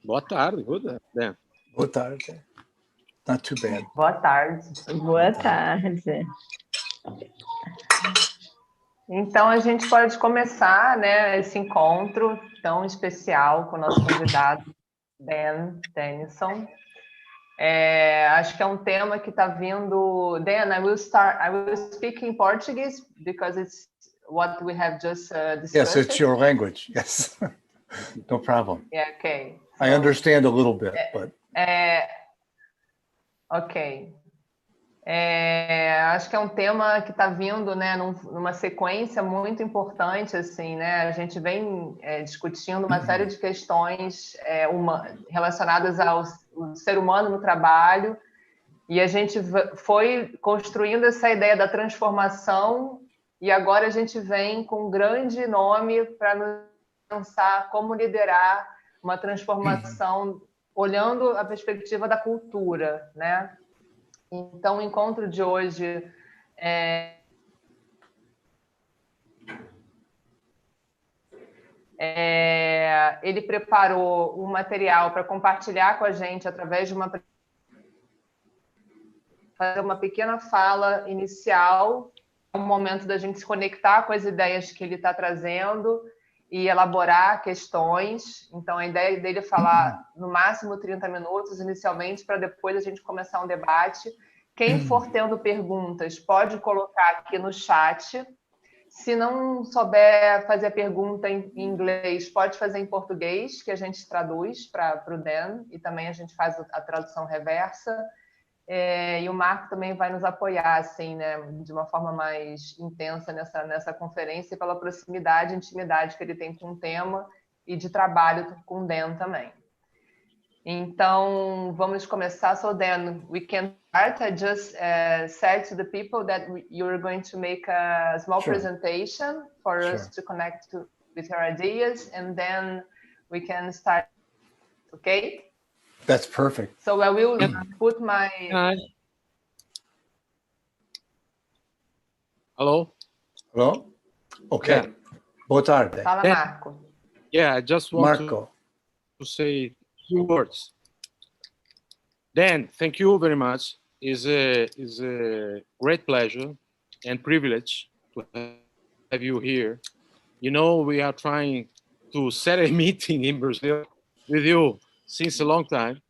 Boa tarde, good. Dan. Boa tarde. Not too bad. Boa tarde. Boa tarde. Então, a gente pode começar, né, esse encontro tão especial com o nosso convidado, Dan Denison. Acho que é um tema que está vindo... Dan, I will speak in Portuguese, because it's what we have just discussed. Yes, it's your language. Yes, no problem. Yeah, okay. So, I understand a little bit, but... Ok. Acho que é um tema que está vindo, né, numa sequência muito importante, assim, né? A gente vem discutindo uma série de questões relacionadas ao ser humano no trabalho, e a gente foi construindo essa ideia da transformação, e agora a gente vem com um grande nome para nos pensar como liderar uma transformação olhando a perspectiva da cultura, né? Então, o encontro de hoje ele preparou um material para compartilhar com a gente através de fazer uma pequena fala inicial, um momento da gente se conectar com as ideias que ele está trazendo e elaborar questões. Então, a ideia dele é falar no máximo 30 minutos inicialmente, para depois a gente começar um debate. Quem for tendo perguntas, pode colocar aqui no chat. Se não souber fazer a pergunta em inglês, pode fazer em português, que a gente traduz para o Dan, e também a gente faz a tradução reversa. E o Marco também vai nos apoiar, assim, né, de uma forma mais intensa nessa conferência, pela proximidade e intimidade que ele tem com o tema e de trabalho com o Dan também. Então, vamos começar. So, Dan, we can start. I just said to the people that you're going to make a small presentation for us to connect with your ideas, and then we can start, okay? That's perfect. So I will put my... Hello? Hello? Okay. Yeah. Boa tarde. Fala, Marco. Yeah, I just want to say a few words. Dan, thank you very much. It's a great pleasure and privilege to have you here. You know, we are trying to set a meeting in Brazil with you since a long time,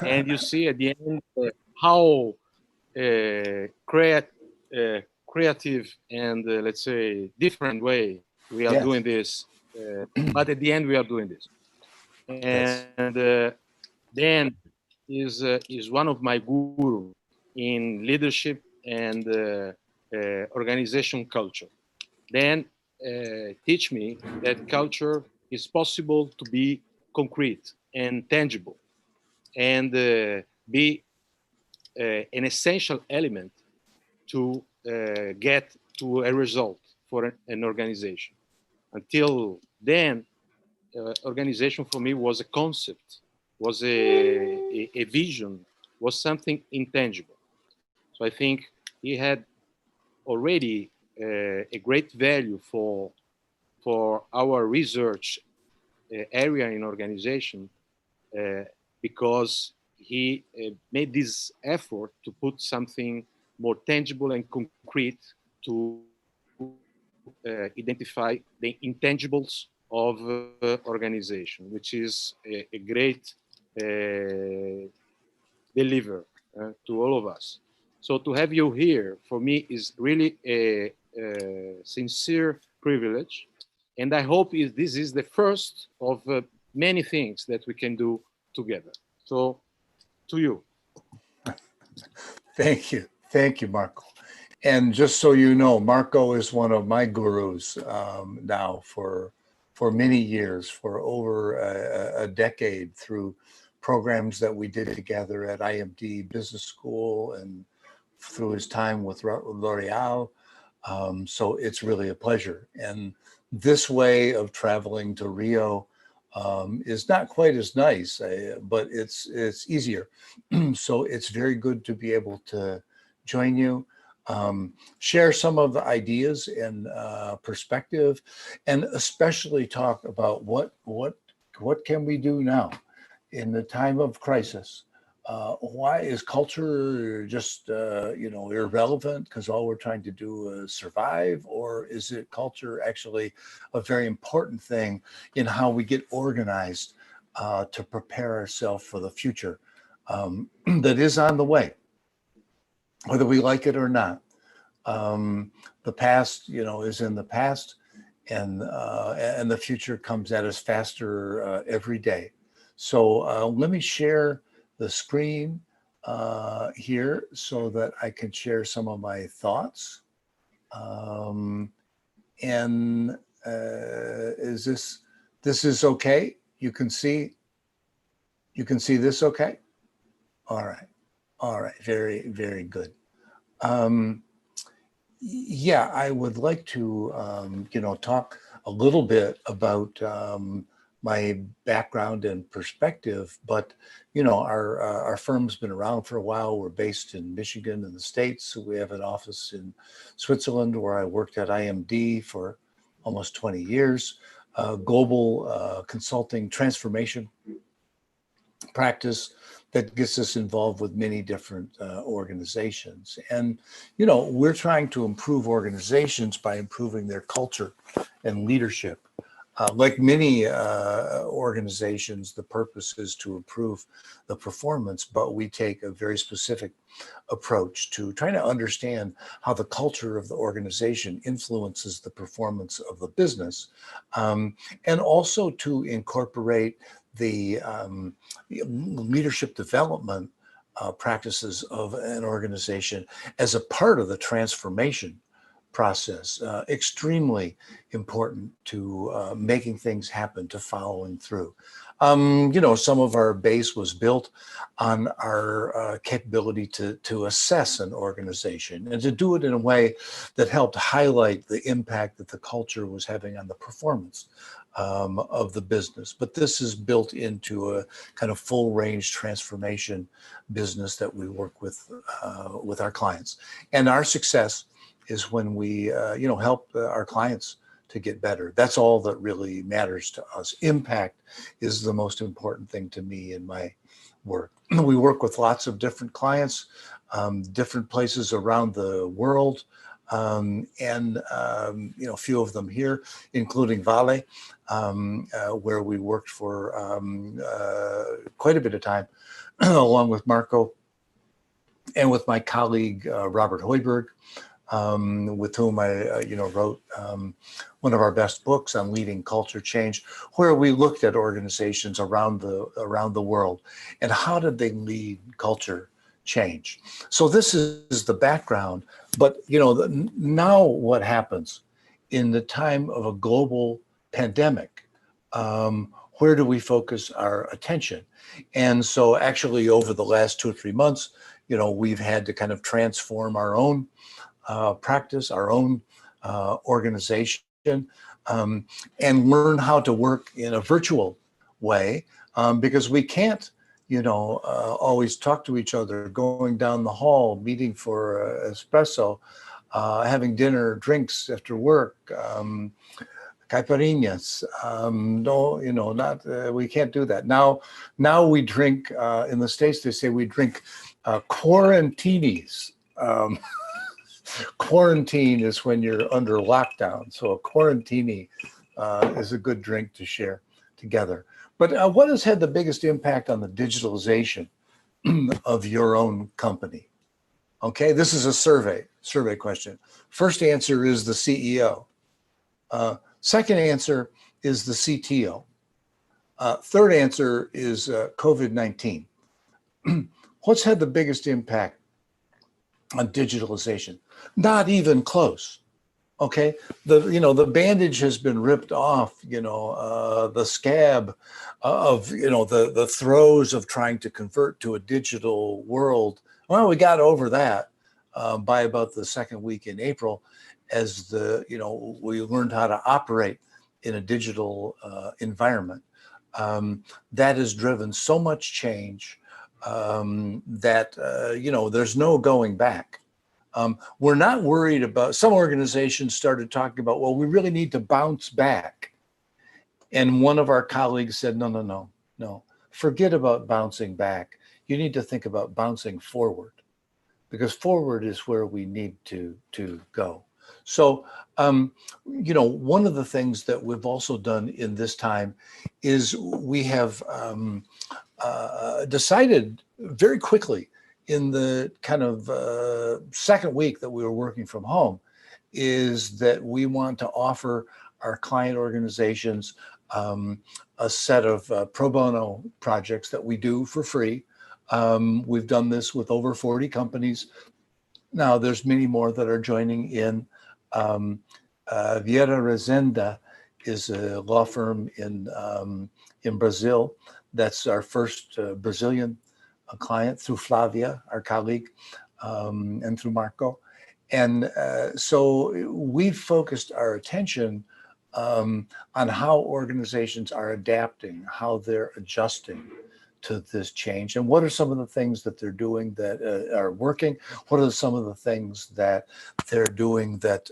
and you see at the end how creative and let's say different way we are doing this. But at the end, we are doing this. And Dan is one of my guru in leadership and organization culture. Dan teach me that culture is possible to be concrete and tangible, and be an essential element to get to a result for an organization. Until then, organization for me was a concept, was a vision, was something intangible. So I think he had already a great value for our research area in organization, because he made this effort to put something more tangible and concrete to identify the intangibles of organization, which is a great deliver to all of us. So to have you here for me is really a sincere privilege, and I hope this is the first of many things that we can do together. So to you. Thank you, Marco. And just so you know, Marco is one of my gurus now for many years, for over a decade, through programs that we did together at IMD Business School and through his time with L'Oreal. So it's really a pleasure. And this way of traveling to Rio is not quite as nice, but it's easier. So it's very good to be able to join you, share some of the ideas and perspective, and especially talk about what What can we do now in the time of crisis? Why is culture just irrelevant because all we're trying to do is survive, or is it culture actually a very important thing in how we get organized to prepare ourselves for the future that is on the way, whether we like it or not? The past, is in the past, and the future comes at us faster every day. So let me share the screen here so that I can share some of my thoughts. And is this is okay? You can see this okay? All right, very, very good. Yeah, I would like to, talk a little bit about my background and perspective, but our firm's been around for a while. We're based in Michigan in the States. We have an office in Switzerland where I worked at IMD for almost 20 years. Global consulting transformation practice that gets us involved with many different organizations. And, we're trying to improve organizations by improving their culture and leadership. Like many organizations, the purpose is to improve the performance, but we take a very specific approach to trying to understand how the culture of the organization influences the performance of the business, and also to incorporate the leadership development practices of an organization as a part of the transformation process. Extremely important to making things happen, to following through. Some of our base was built on our capability to assess an organization and to do it in a way that helped highlight the impact that the culture was having on the performance of the business. But this is built into a kind of full range transformation business that we work with our clients. And our success is when we, help our clients to get better. That's all that really matters to us. Impact is the most important thing to me in my work. We work with lots of different clients, different places around the world, and a few of them here, including Vale, where we worked for quite a bit of time, along with Marco and with my colleague Robert Hoiberg, with whom I wrote one of our best books on leading culture change, where we looked at organizations around the world and how did they lead culture change. So this is the background, but now what happens in the time of a global pandemic? Where do we focus our attention? And so actually over the last 2 or 3 months, we've had to kind of transform our own practice, our own organization, and learn how to work in a virtual way, because we can't, always talk to each other, going down the hall, meeting for espresso, having dinner, drinks after work, caipirinhas. No, not we can't do that now. We drink in the States. They say we drink quarantinis. Quarantine is when you're under lockdown. So a quarantini is a good drink to share together. But what has had the biggest impact on the digitalization of your own company? Okay, this is a survey question. First answer is the CEO. Second answer is the CTO. Third answer is COVID-19. What's had the biggest impact on digitalization? Not even close. Okay, the bandage has been ripped off. The scab of the throes of trying to convert to a digital world. Well, we got over that by about the second week in April, as we learned how to operate in a digital environment. That has driven so much change that there's no going back. We're not worried about, some organizations started talking about, well, we really need to bounce back. And one of our colleagues said, no, no, no, no, forget about bouncing back. You need to think about bouncing forward, because forward is where we need to go. So, one of the things that we've also done in this time is we have decided very quickly in the kind of second week that we were working from home is that we want to offer our client organizations a set of pro bono projects that we do for free. We've done this with over 40 companies. Now there's many more that are joining in. Vieira Rezenda is a law firm in Brazil. That's our first Brazilian client through Flavia, our colleague, and through Marco. And so we've focused our attention on how organizations are adapting, how they're adjusting to this change, and what are some of the things that they're doing that are working? What are some of the things that they're doing that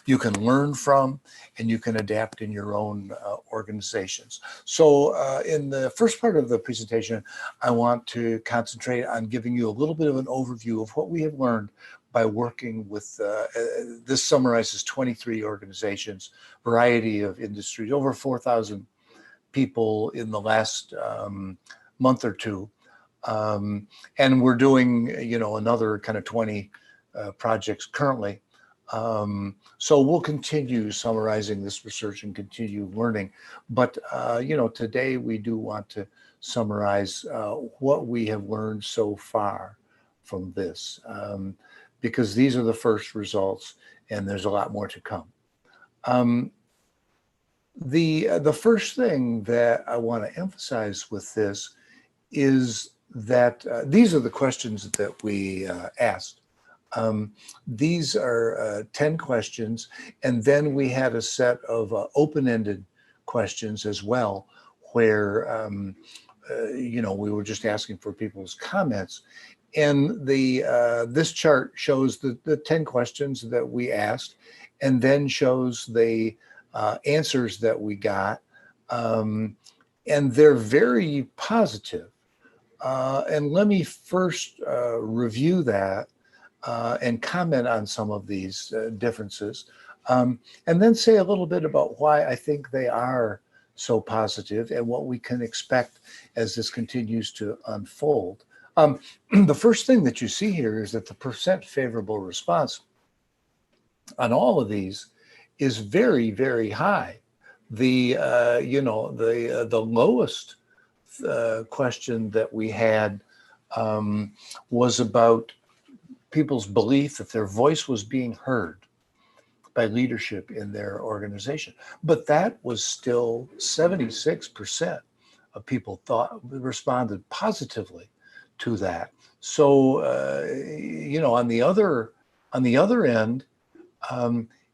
you can learn from and you can adapt in your own organizations? So in the first part of the presentation, I want to concentrate on giving you a little bit of an overview of what we have learned by working with, this summarizes 23 organizations, variety of industries, over 4,000 people in the last month or two. And we're doing, another kind of 20 projects currently. So we'll continue summarizing this research and continue learning. But, today we do want to summarize what we have learned so far from this, because these are the first results and there's a lot more to come. The first thing that I want to emphasize with this is that these are the questions that we asked. These are 10 questions, and then we had a set of open-ended questions as well, where we were just asking for people's comments. And this chart shows the 10 questions that we asked, and then shows the answers that we got, and they're very positive. And let me first review that and comment on some of these differences, and then say a little bit about why I think they are so positive and what we can expect as this continues to unfold. The first thing that you see here is that the percent favorable response on all of these is very, very high. The lowest question that we had was about people's belief that their voice was being heard by leadership in their organization. But that was still 76% of people responded positively to that. So on the other end,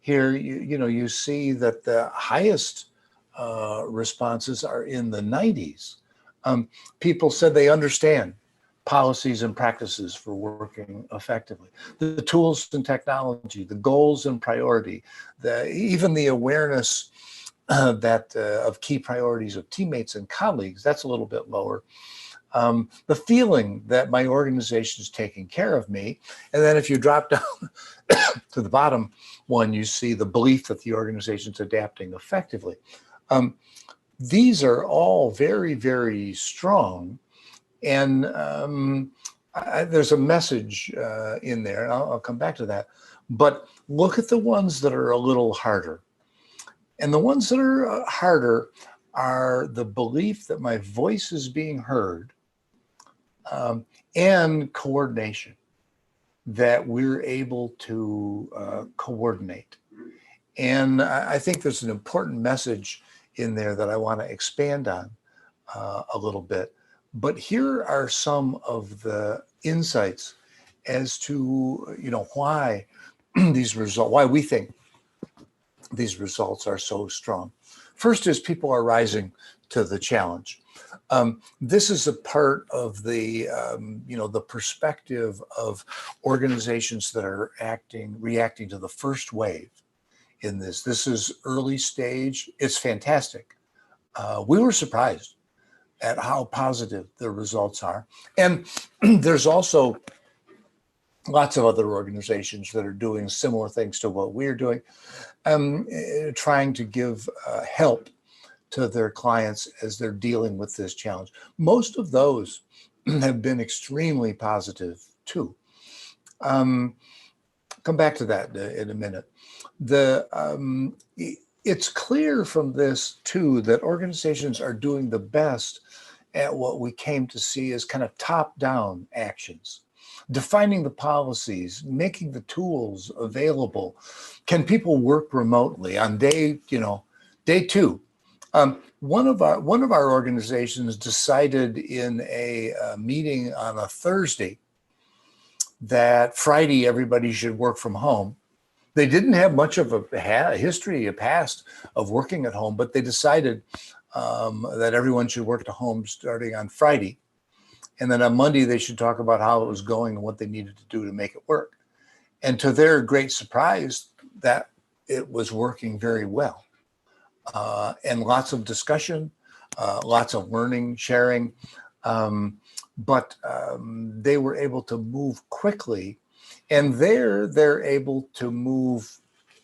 here you see that the highest responses are in the 90s. People said they understand policies and practices for working effectively, the tools and technology, the goals and priority, even the awareness of key priorities of teammates and colleagues. That's a little bit lower. The feeling that my organization is taking care of me. And then if you drop down to the bottom one, you see the belief that the organization is adapting effectively. These are all very, very strong. And there's a message in there, and I'll come back to that. But look at the ones that are a little harder. And the ones that are harder are the belief that my voice is being heard, and coordination, that we're able to coordinate. And I think there's an important message in there that I want to expand on a little bit. But here are some of the insights as to why why we think these results are so strong. First is people are rising to the challenge. This is a part of the the perspective of organizations that are reacting to the first wave in this. This is early stage. It's fantastic. we were surprised at how positive the results are. And there's also lots of other organizations that are doing similar things to what we're doing, trying to give help to their clients as they're dealing with this challenge. Most of those have been extremely positive too. Come back to that in a minute. It's clear from this too that organizations are doing the best at what we came to see as kind of top-down actions, defining the policies, making the tools available. Can people work remotely on day two? One of our organizations decided in a meeting on a Thursday that Friday everybody should work from home. They didn't have much of a history, a past of working at home, but they decided that everyone should work at home starting on Friday. And then on Monday, they should talk about how it was going and what they needed to do to make it work. And to their great surprise, that it was working very well. And lots of discussion, lots of learning, sharing. But they were able to move quickly. And they're able to move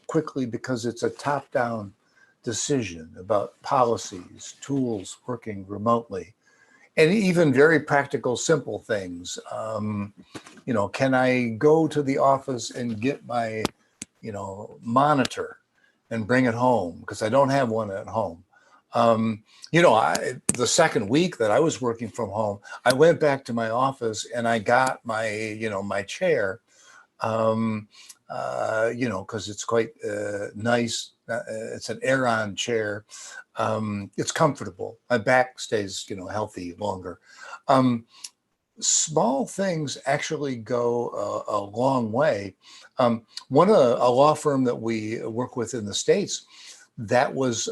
quickly because it's a top-down decision about policies, tools, working remotely, and even very practical, simple things. Can I go to the office and get my, monitor and bring it home because I don't have one at home? The second week that I was working from home, I went back to my office and I got my, my chair, because it's quite nice. It's an Aeron chair. It's comfortable. My back stays, healthy longer. Small things actually go a long way. A law firm that we work with in the States, that was,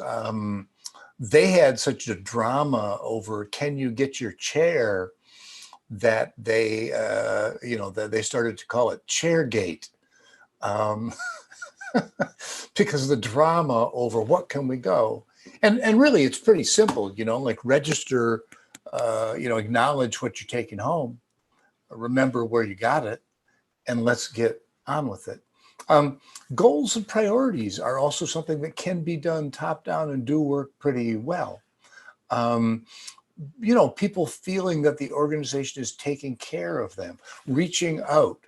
they had such a drama over, can you get your chair, that they, that they started to call it Chairgate. Because of the drama over what can we go. And really, it's pretty simple, like register, acknowledge what you're taking home, remember where you got it, and let's get on with it. Goals and priorities are also something that can be done top down and do work pretty well. People feeling that the organization is taking care of them, reaching out,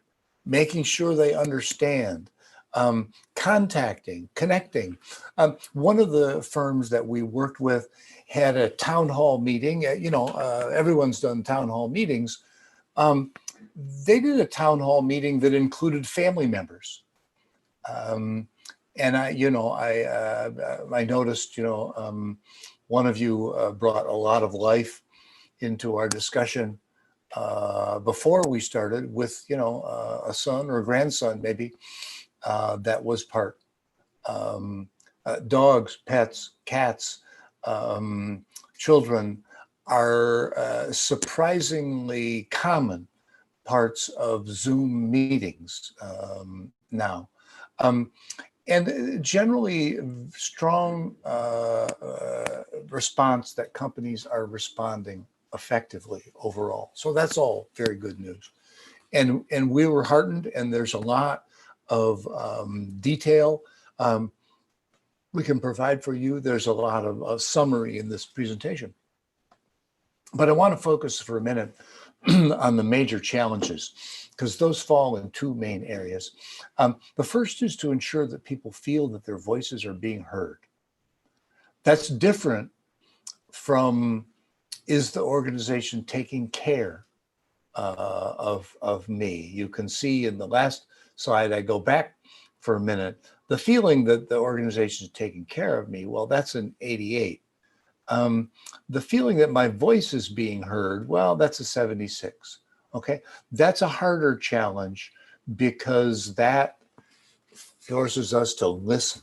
making sure they understand, contacting, connecting. One of the firms that we worked with had a town hall meeting. Everyone's done town hall meetings. They did a town hall meeting that included family members. And I noticed, one of you brought a lot of life into our discussion before we started with, a son or a grandson, maybe, that was part. Dogs, pets, cats, children are surprisingly common parts of Zoom meetings now. And generally strong response that companies are responding effectively overall. So that's all very good news. And we were heartened, and there's a lot of detail we can provide for you. There's a lot of summary in this presentation. But I want to focus for a minute on the major challenges, because those fall in two main areas. The first is to ensure that people feel that their voices are being heard. That's different from, is the organization taking care of me? You can see in the last slide, I go back for a minute, the feeling that the organization is taking care of me, well, that's an 88. The feeling that my voice is being heard, well, that's a 76. Okay, that's a harder challenge because that forces us to listen.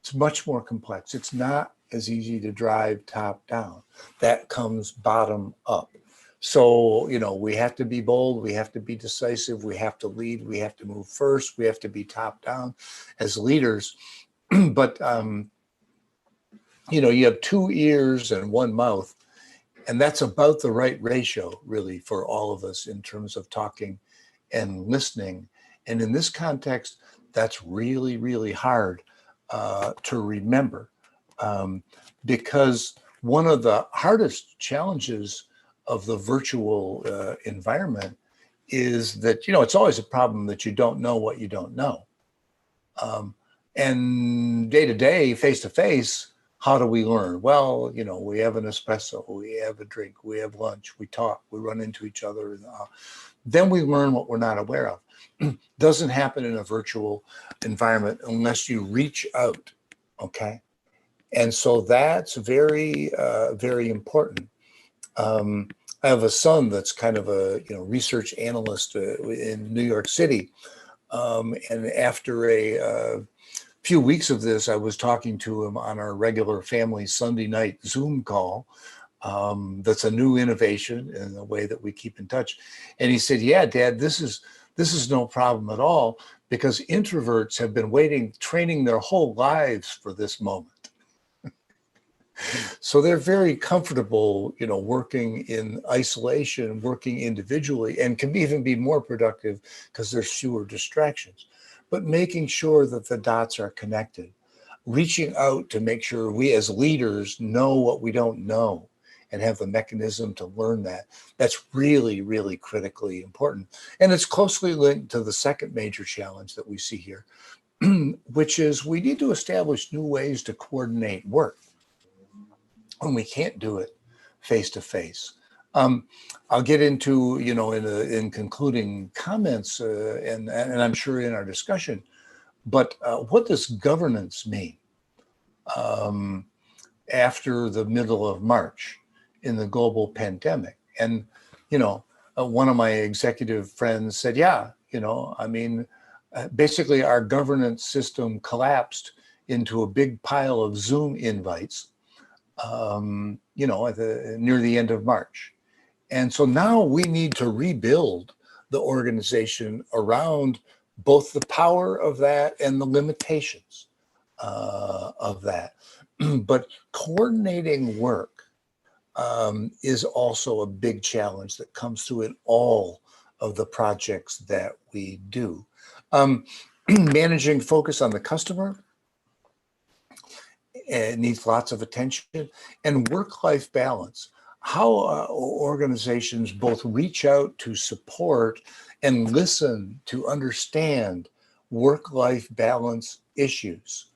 It's much more complex. It's not as easy to drive top down. That comes bottom up. So, we have to be bold, we have to be decisive, we have to lead, we have to move first, we have to be top down as leaders. But you have 2 ears and 1 mouth, and that's about the right ratio, really, for all of us in terms of talking and listening. And in this context, that's really, really hard to remember, because one of the hardest challenges of the virtual environment is that, it's always a problem that you don't know what you don't know. And day to day, face to face, how do we learn? Well, we have an espresso, we have a drink, we have lunch, we talk, we run into each other. Then we learn what we're not aware of. Doesn't happen in a virtual environment unless you reach out, okay? And so that's very, very important. I have a son that's kind of a research analyst in New York City. And after a few weeks of this, I was talking to him on our regular family Sunday night Zoom call. That's a new innovation in the way that we keep in touch. And he said, yeah, Dad, this is no problem at all, because introverts have been training their whole lives for this moment. So they're very comfortable, working in isolation, working individually, and can even be more productive because there's fewer distractions. But making sure that the dots are connected, reaching out to make sure we as leaders know what we don't know and have the mechanism to learn that. That's really, really critically important. And it's closely linked to the second major challenge that we see here, which is we need to establish new ways to coordinate work when we can't do it face to face. I'll get into, in concluding comments, and I'm sure in our discussion, but what does governance mean after the middle of March in the global pandemic? And, one of my executive friends said, yeah, basically our governance system collapsed into a big pile of Zoom invites, near the end of March. And so now we need to rebuild the organization around both the power of that and the limitations of that. But coordinating work is also a big challenge that comes through in all of the projects that we do. Managing focus on the customer, it needs lots of attention, and work-life balance. How organizations both reach out to support and listen to understand work-life balance issues.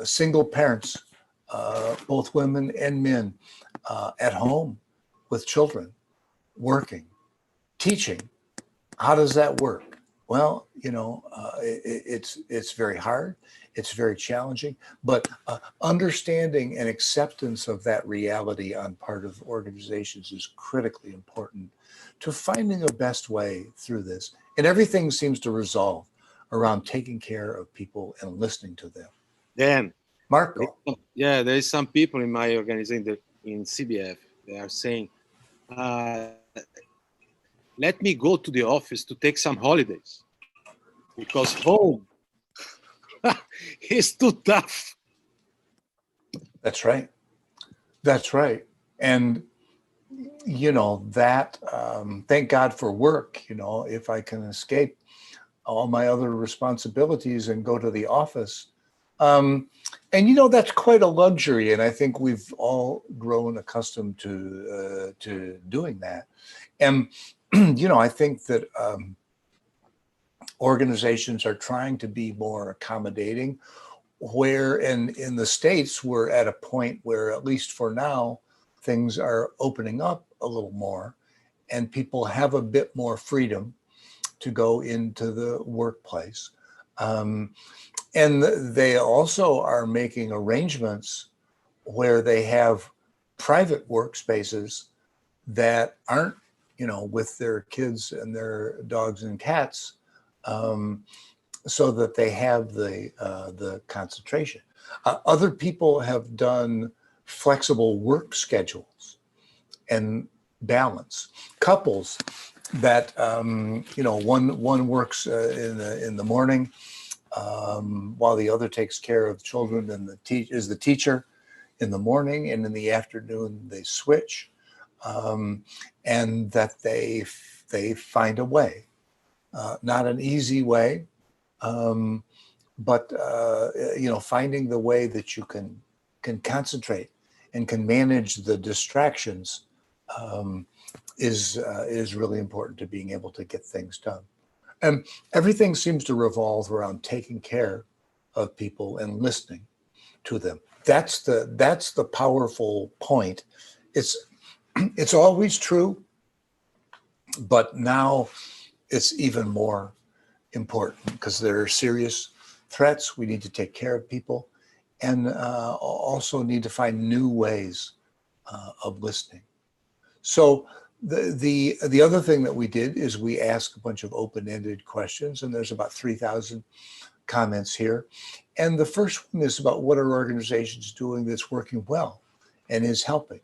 Single parents, both women and men, at home with children, working, teaching. How does that work? Well, it's very hard. It's very challenging, but understanding and acceptance of that reality on part of organizations is critically important to finding a best way through this. And everything seems to resolve around taking care of people and listening to them. Dan, Marco. Yeah, there is some people in my organization in CBF. They are saying, let me go to the office to take some holidays because home is too tough. That's right. That's right. And, that, thank God for work, if I can escape all my other responsibilities and go to the office. And, that's quite a luxury. And I think we've all grown accustomed to doing that. And, I think that organizations are trying to be more accommodating, where in the States, we're at a point where, at least for now, things are opening up a little more and people have a bit more freedom to go into the workplace. And they also are making arrangements where they have private workspaces that aren't, with their kids and their dogs and cats, so that they have the concentration. Other people have done flexible work schedules and balance. Couples that one works in the morning, while the other takes care of children and is the teacher in the morning, and in the afternoon they switch, and that they find a way, not an easy way, but finding the way that you can concentrate and can manage the distractions is really important to being able to get things done. And everything seems to revolve around taking care of people and listening to them. That's the powerful point. It's always true, but now it's even more important because there are serious threats. We need to take care of people, and also need to find new ways of listening. So the other thing that we did is we asked a bunch of open-ended questions, and there's about 3,000 comments here. And the first one is about what are organizations doing that's working well and is helping.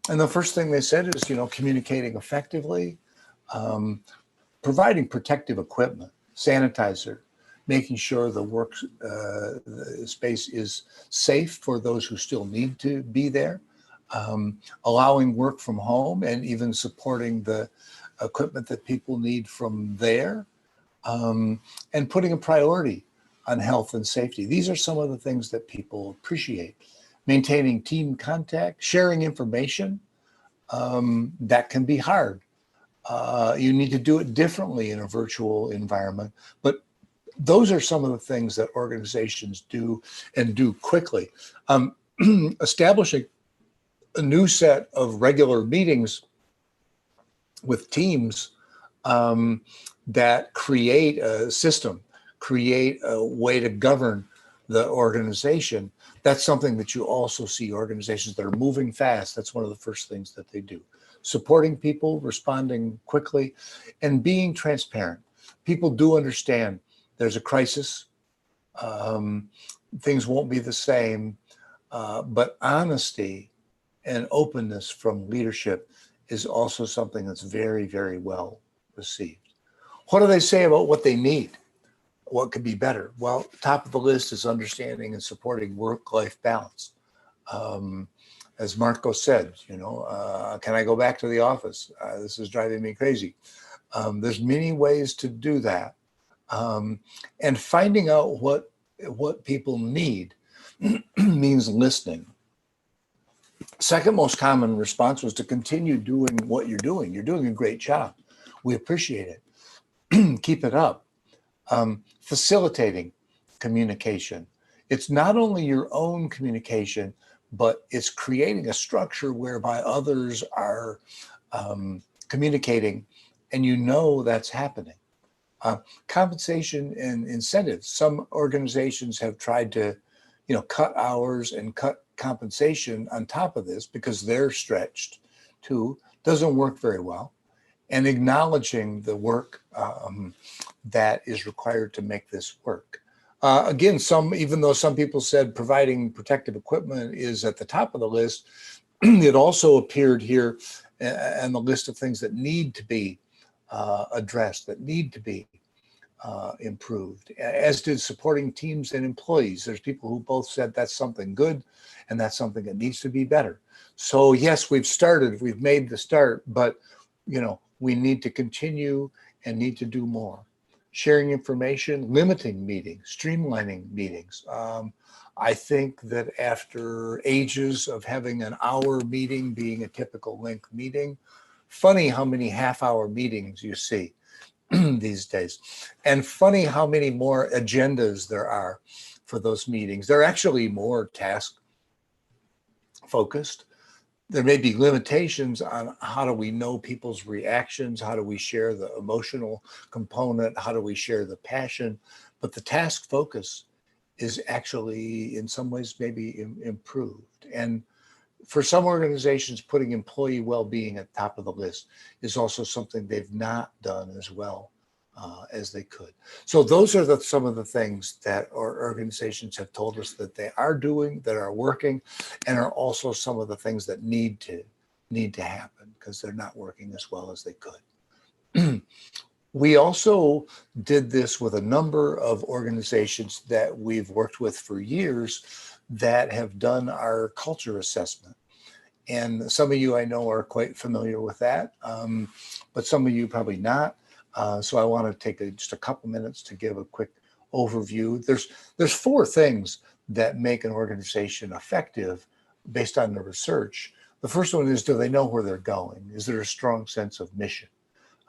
And the first thing they said is, communicating effectively, providing protective equipment, sanitizer, making sure the work space is safe for those who still need to be there, allowing work from home, and even supporting the equipment that people need from there, and putting a priority on health and safety. These are some of the things that people appreciate. Maintaining team contact, sharing information, that can be hard. You need to do it differently in a virtual environment, but those are some of the things that organizations do, and do quickly. Establishing a new set of regular meetings with teams that create a system, create a way to govern the organization. That's something that you also see organizations that are moving fast. That's one of the first things that they do. Supporting people, responding quickly, and being transparent. People do understand there's a crisis. Things won't be the same, but honesty and openness from leadership is also something that's very, very well received. What do they say about what they need? What could be better? Well, top of the list is understanding and supporting work-life balance. As Marco said, can I go back to the office? This is driving me crazy. There's many ways to do that. And finding out what people need means listening. Second most common response was to continue doing what you're doing. You're doing a great job. We appreciate it. Keep it up. Facilitating communication. It's not only your own communication, but it's creating a structure whereby others are communicating, and that's happening. Compensation and incentives. Some organizations have tried to, cut hours and cut compensation on top of this because they're stretched too. Doesn't work very well. And acknowledging the work that is required to make this work. Again, even though some people said providing protective equipment is at the top of the list, it also appeared here on the list of things that need to be addressed, that need to be improved, as did supporting teams and employees. There's people who both said that's something good and that's something that needs to be better. So yes, we've made the start, but we need to continue and need to do more. Sharing information, limiting meetings, streamlining meetings. I think that after ages of having an hour meeting being a typical length meeting, funny how many half-hour meetings you see these days. And funny how many more agendas there are for those meetings. They're actually more task focused. There may be limitations on how do we know people's reactions, how do we share the emotional component, how do we share the passion, but the task focus is actually in some ways maybe improved. And for some organizations, putting employee well-being at the top of the list is also something they've not done as well as they could. So those are some of the things that our organizations have told us that they are doing, that are working, and are also some of the things that need to happen because they're not working as well as they could. We also did this with a number of organizations that we've worked with for years that have done our culture assessment. And some of you I know are quite familiar with that, but some of you probably not. So I want to take just a couple minutes to give a quick overview. There's four things that make an organization effective based on the research. The first one is, do they know where they're going? Is there a strong sense of mission?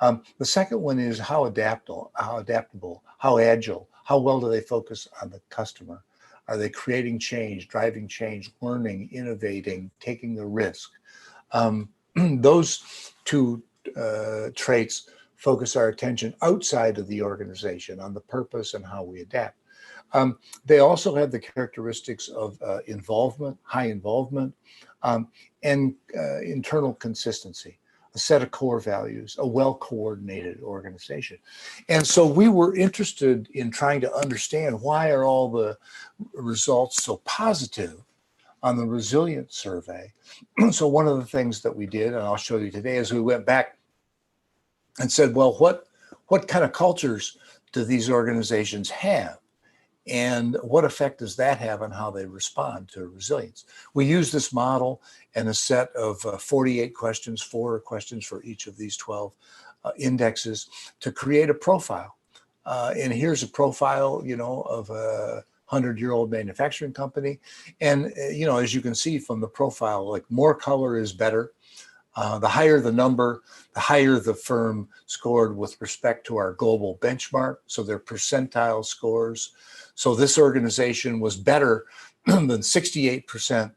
The second one is how adaptable, how agile, how well do they focus on the customer? Are they creating change, driving change, learning, innovating, taking the risk? Those two traits focus our attention outside of the organization on the purpose and how we adapt. They also have the characteristics of involvement, high involvement, and internal consistency, a set of core values, a well-coordinated organization. And so we were interested in trying to understand, why are all the results so positive on the resilience survey? So one of the things that we did, and I'll show you today, is we went back and said, well, what kind of cultures do these organizations have? And what effect does that have on how they respond to resilience? We use this model and a set of 48 questions, 4 questions for each of these 12 indexes, to create a profile. And here's a profile, of a 100-year-old manufacturing company. And, as you can see from the profile, like, more color is better. The higher the number, the higher the firm scored with respect to our global benchmark. So their percentile scores. So this organization was better than 68%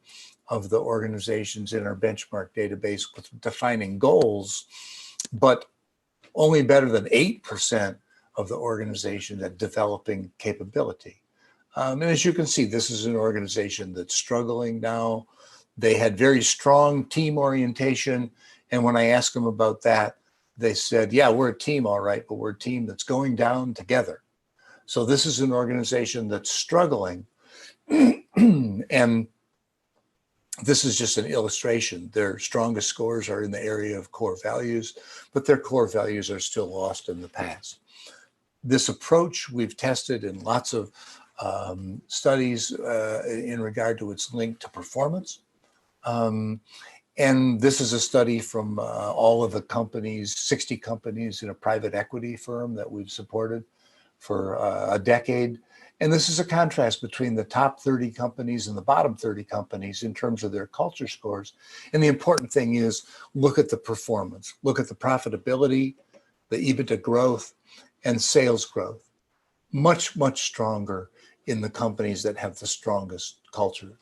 of the organizations in our benchmark database with defining goals, but only better than 8% of the organizations at developing capability. And as you can see, this is an organization that's struggling now. They had very strong team orientation. And when I asked them about that, they said, yeah, we're a team, all right, but we're a team that's going down together. So this is an organization that's struggling. And this is just an illustration. Their strongest scores are in the area of core values, but their core values are still lost in the past. This approach we've tested in lots of studies in regard to its link to performance. And this is a study from all of the companies, 60 companies in a private equity firm that we've supported for a decade. And this is a contrast between the top 30 companies and the bottom 30 companies in terms of their culture scores. And the important thing is, look at the performance, look at the profitability, the EBITDA growth, and sales growth. Much, much stronger in the companies that have the strongest culture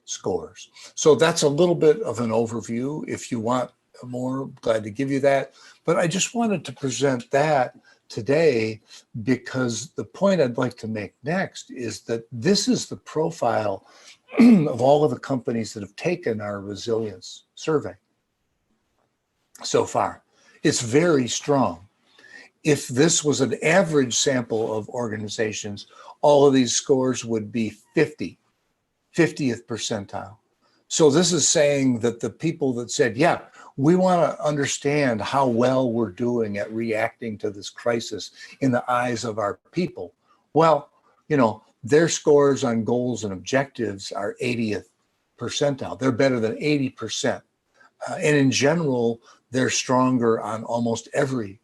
scores. So that's a little bit of an overview. If you want more, I'm glad to give you that. But I just wanted to present that today because the point I'd like to make next is that this is the profile of all of the companies that have taken our resilience survey so far. It's very strong. If this was an average sample of organizations, all of these scores would be 50th percentile. So this is saying that the people that said, yeah, we want to understand how well we're doing at reacting to this crisis in the eyes of our people. Well, their scores on goals and objectives are 80th percentile. They're better than 80%. And in general, they're stronger on almost every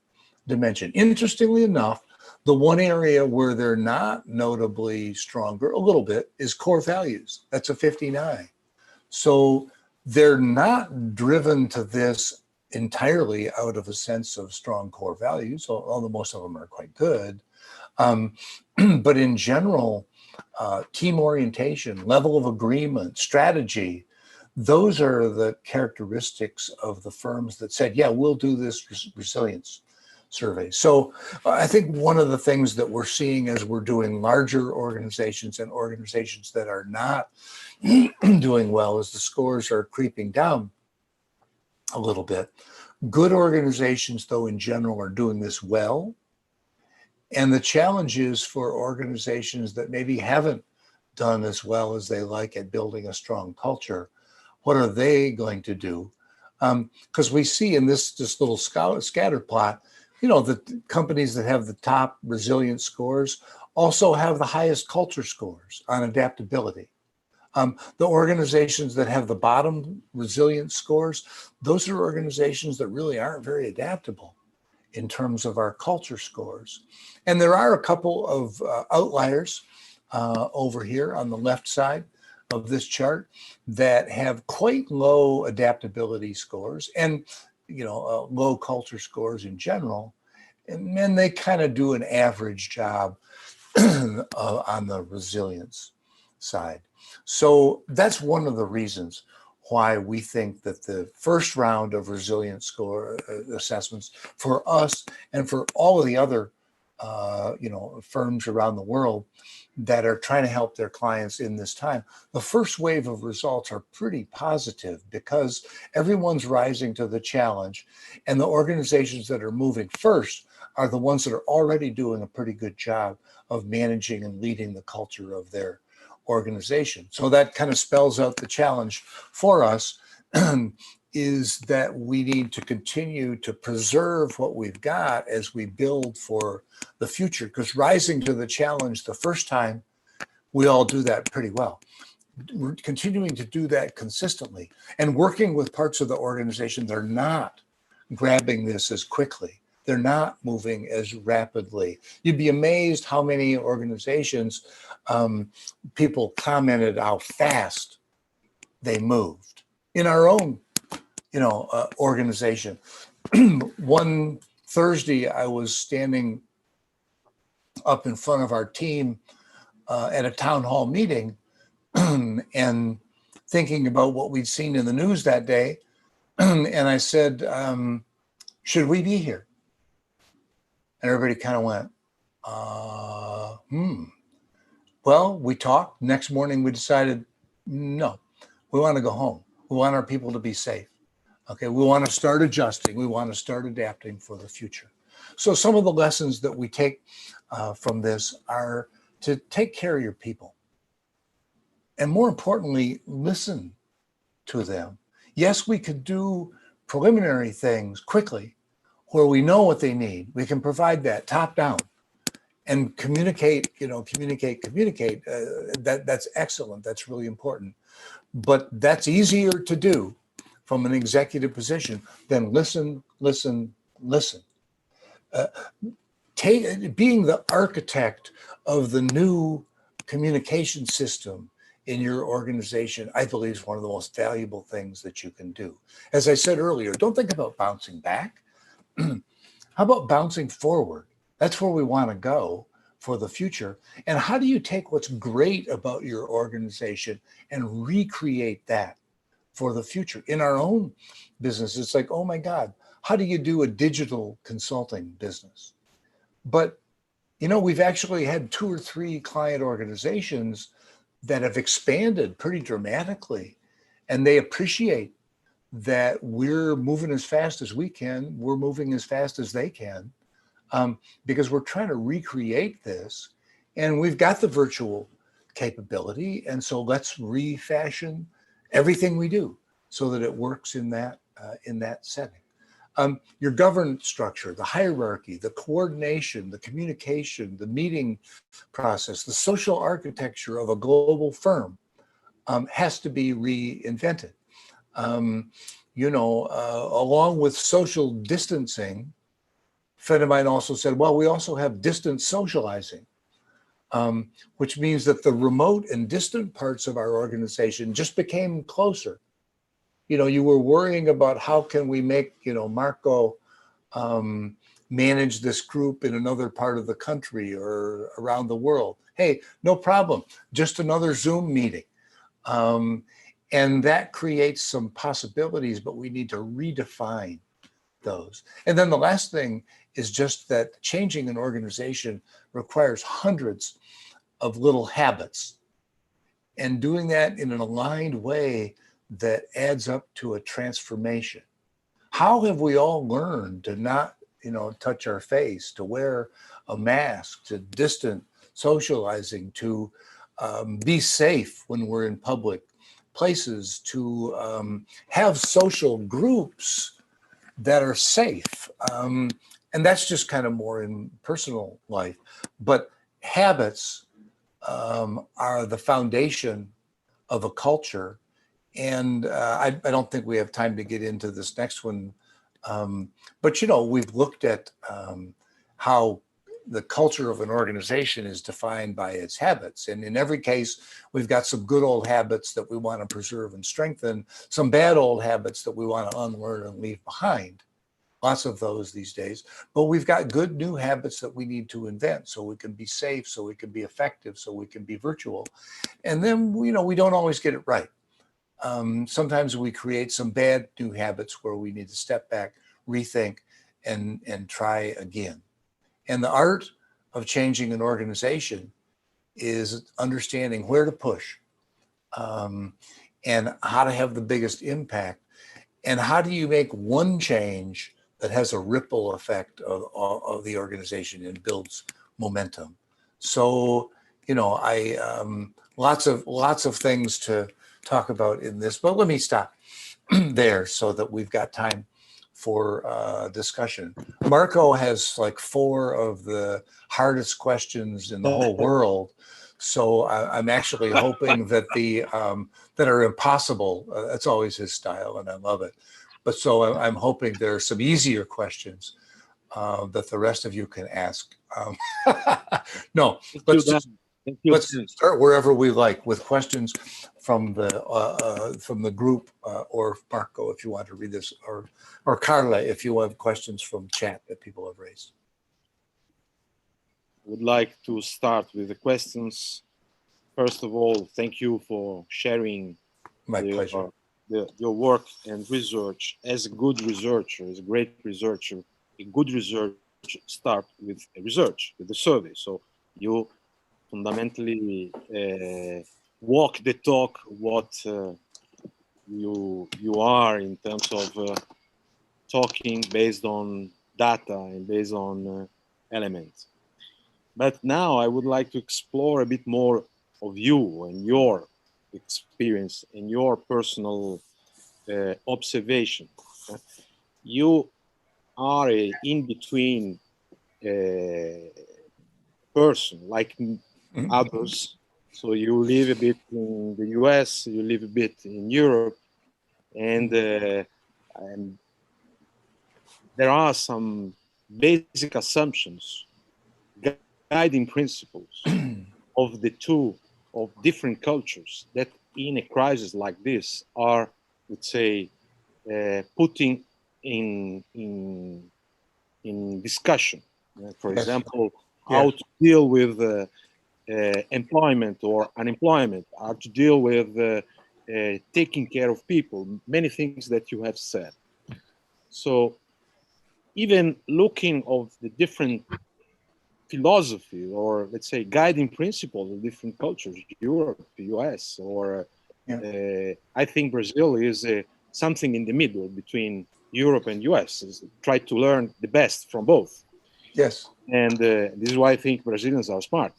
dimension. Interestingly enough, the one area where they're not notably stronger a little bit is core values. That's a 59. So they're not driven to this entirely out of a sense of strong core values, although most of them are quite good. But in general, team orientation, level of agreement, strategy, those are the characteristics of the firms that said, yeah, we'll do this resilience survey. So I think one of the things that we're seeing as we're doing larger organizations and organizations that are not doing well is the scores are creeping down a little bit. Good organizations, though, in general, are doing this well. And the challenge is for organizations that maybe haven't done as well as they like at building a strong culture, what are they going to do? Because we see in this little scatter plot, the companies that have the top resilience scores also have the highest culture scores on adaptability. The organizations that have the bottom resilience scores, those are organizations that really aren't very adaptable in terms of our culture scores. And there are a couple of outliers over here on the left side of this chart that have quite low adaptability scores and low culture scores in general. And then they kind of do an average job on the resilience side. So that's one of the reasons why we think that the first round of resilience score assessments for us and for all of the other firms around the world that are trying to help their clients in this time, the first wave of results are pretty positive because everyone's rising to the challenge, and the organizations that are moving first are the ones that are already doing a pretty good job of managing and leading the culture of their organization. So that kind of spells out the challenge for us is that we need to continue to preserve what we've got as we build for the future, because rising to the challenge the first time, we all do that pretty well. We're continuing to do that consistently and working with parts of the organization that are not grabbing this as quickly. They're not moving as rapidly. You'd be amazed how many organizations people commented how fast they moved. In our own, organization, one Thursday I was standing up in front of our team at a town hall meeting and thinking about what we'd seen in the news that day. And I said, should we be here? And everybody kind of went, Well, we talked. Next morning, we decided, no, we want to go home. We want our people to be safe. Okay, we want to start adjusting. We want to start adapting for the future. So some of the lessons that we take from this are to take care of your people. And more importantly, listen to them. Yes, we could do preliminary things quickly where we know what they need. We can provide that top down and communicate. That's excellent. That's really important. But that's easier to do from an executive position than listen. Being the architect of the new communication system in your organization, I believe, is one of the most valuable things that you can do. As I said earlier, don't think about bouncing back. How about bouncing forward? That's where we want to go for the future. And how do you take what's great about your organization and recreate that for the future? In our own business, it's like, oh my God, how do you do a digital consulting business? But, we've actually had 2 or 3 client organizations that have expanded pretty dramatically, and they appreciate that we're moving as fast as we can. We're moving as fast as they can, because we're trying to recreate this, and we've got the virtual capability. And so let's refashion everything we do so that it works in that setting. Your governance structure, the hierarchy, the coordination, the communication, the meeting process, the social architecture of a global firm has to be reinvented. Along with social distancing, a friend of mine also said, well, we also have distance socializing, which means that the remote and distant parts of our organization just became closer. You were worrying about how can we make, Marco manage this group in another part of the country or around the world. Hey, no problem. Just another Zoom meeting. And that creates some possibilities, but we need to redefine those. And then the last thing is just that changing an organization requires hundreds of little habits, and doing that in an aligned way that adds up to a transformation. How have we all learned to not, touch our face, to wear a mask, to distant socializing, to be safe when we're in public places, to have social groups that are safe? And And that's just kind of more in personal life. But habits are the foundation of a culture. And I don't think we have time to get into this next one. But, you know, we've looked at how the culture of an organization is defined by its habits. And in every case, we've got some good old habits that we want to preserve and strengthen, some bad old habits that we want to unlearn and leave behind. Lots of those these days. But we've got good new habits that we need to invent so we can be safe, so we can be effective, so we can be virtual. And then, you know, we don't always get it right. Sometimes we create some bad new habits where we need to step back, rethink, and try again. And the art of changing an organization is understanding where to push and how to have the biggest impact. And how do you make one change that has a ripple effect of the organization and builds momentum? So, you know, lots of things to talk about in this, but let me stop there so that we've got time for discussion. Marco has like 4 of the hardest questions in the whole world. So I'm actually hoping that that are impossible. That's always his style, and I love it. But so I'm hoping there are some easier questions that the rest of you can ask. No, let's start wherever we like with questions from the group, or Marco, if you want to read this, or Carla, if you have questions from chat that people have raised. I would like to start with the questions. First of all, thank you for sharing My pleasure. Your work and research. As a good researcher, as a great researcher, a good research starts with a research, with the survey. So you fundamentally walk the talk what you are in terms of talking based on data and based on elements. But now I would like to explore a bit more of you and your experience and your personal observation. You are a in-between person like others. So you live a bit in the US, you live a bit in Europe, and there are some basic assumptions, guiding principles of different cultures that in a crisis like this are, let's say, putting in discussion. For example, how to deal with employment or unemployment, how to deal with taking care of people, many things that you have said. So even looking of the different philosophy or let's say guiding principles of different cultures, Europe, US, or I think Brazil is something in the middle between Europe and US. Try to learn the best from both. Yes. And this is why I think Brazilians are smart.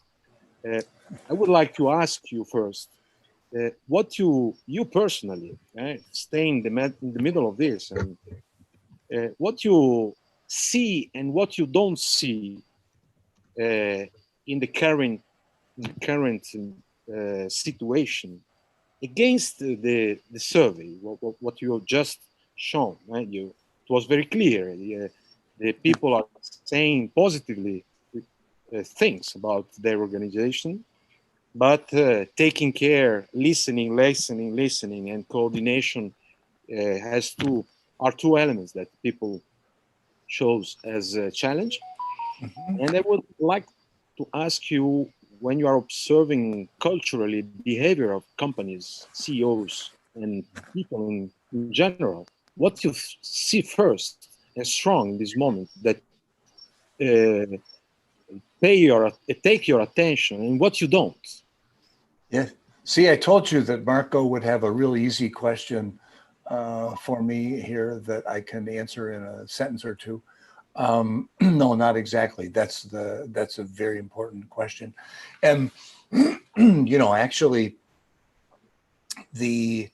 I would like to ask you first, what you personally stay in the middle of this, and what you see and what you don't see in the current situation against the survey, what you have just shown. Right? It was very clear. The people are saying positively things about their organization, but taking care, listening, and coordination are two elements that people chose as a challenge. And I would like to ask you, when you are observing culturally behavior of companies, CEOs, and people in general, what you see first as strong in this moment that take your attention, and what you don't. Yeah. See, I told you that Marco would have a real easy question for me here that I can answer in a sentence or two. No, not exactly. That's a very important question. And, you know, actually the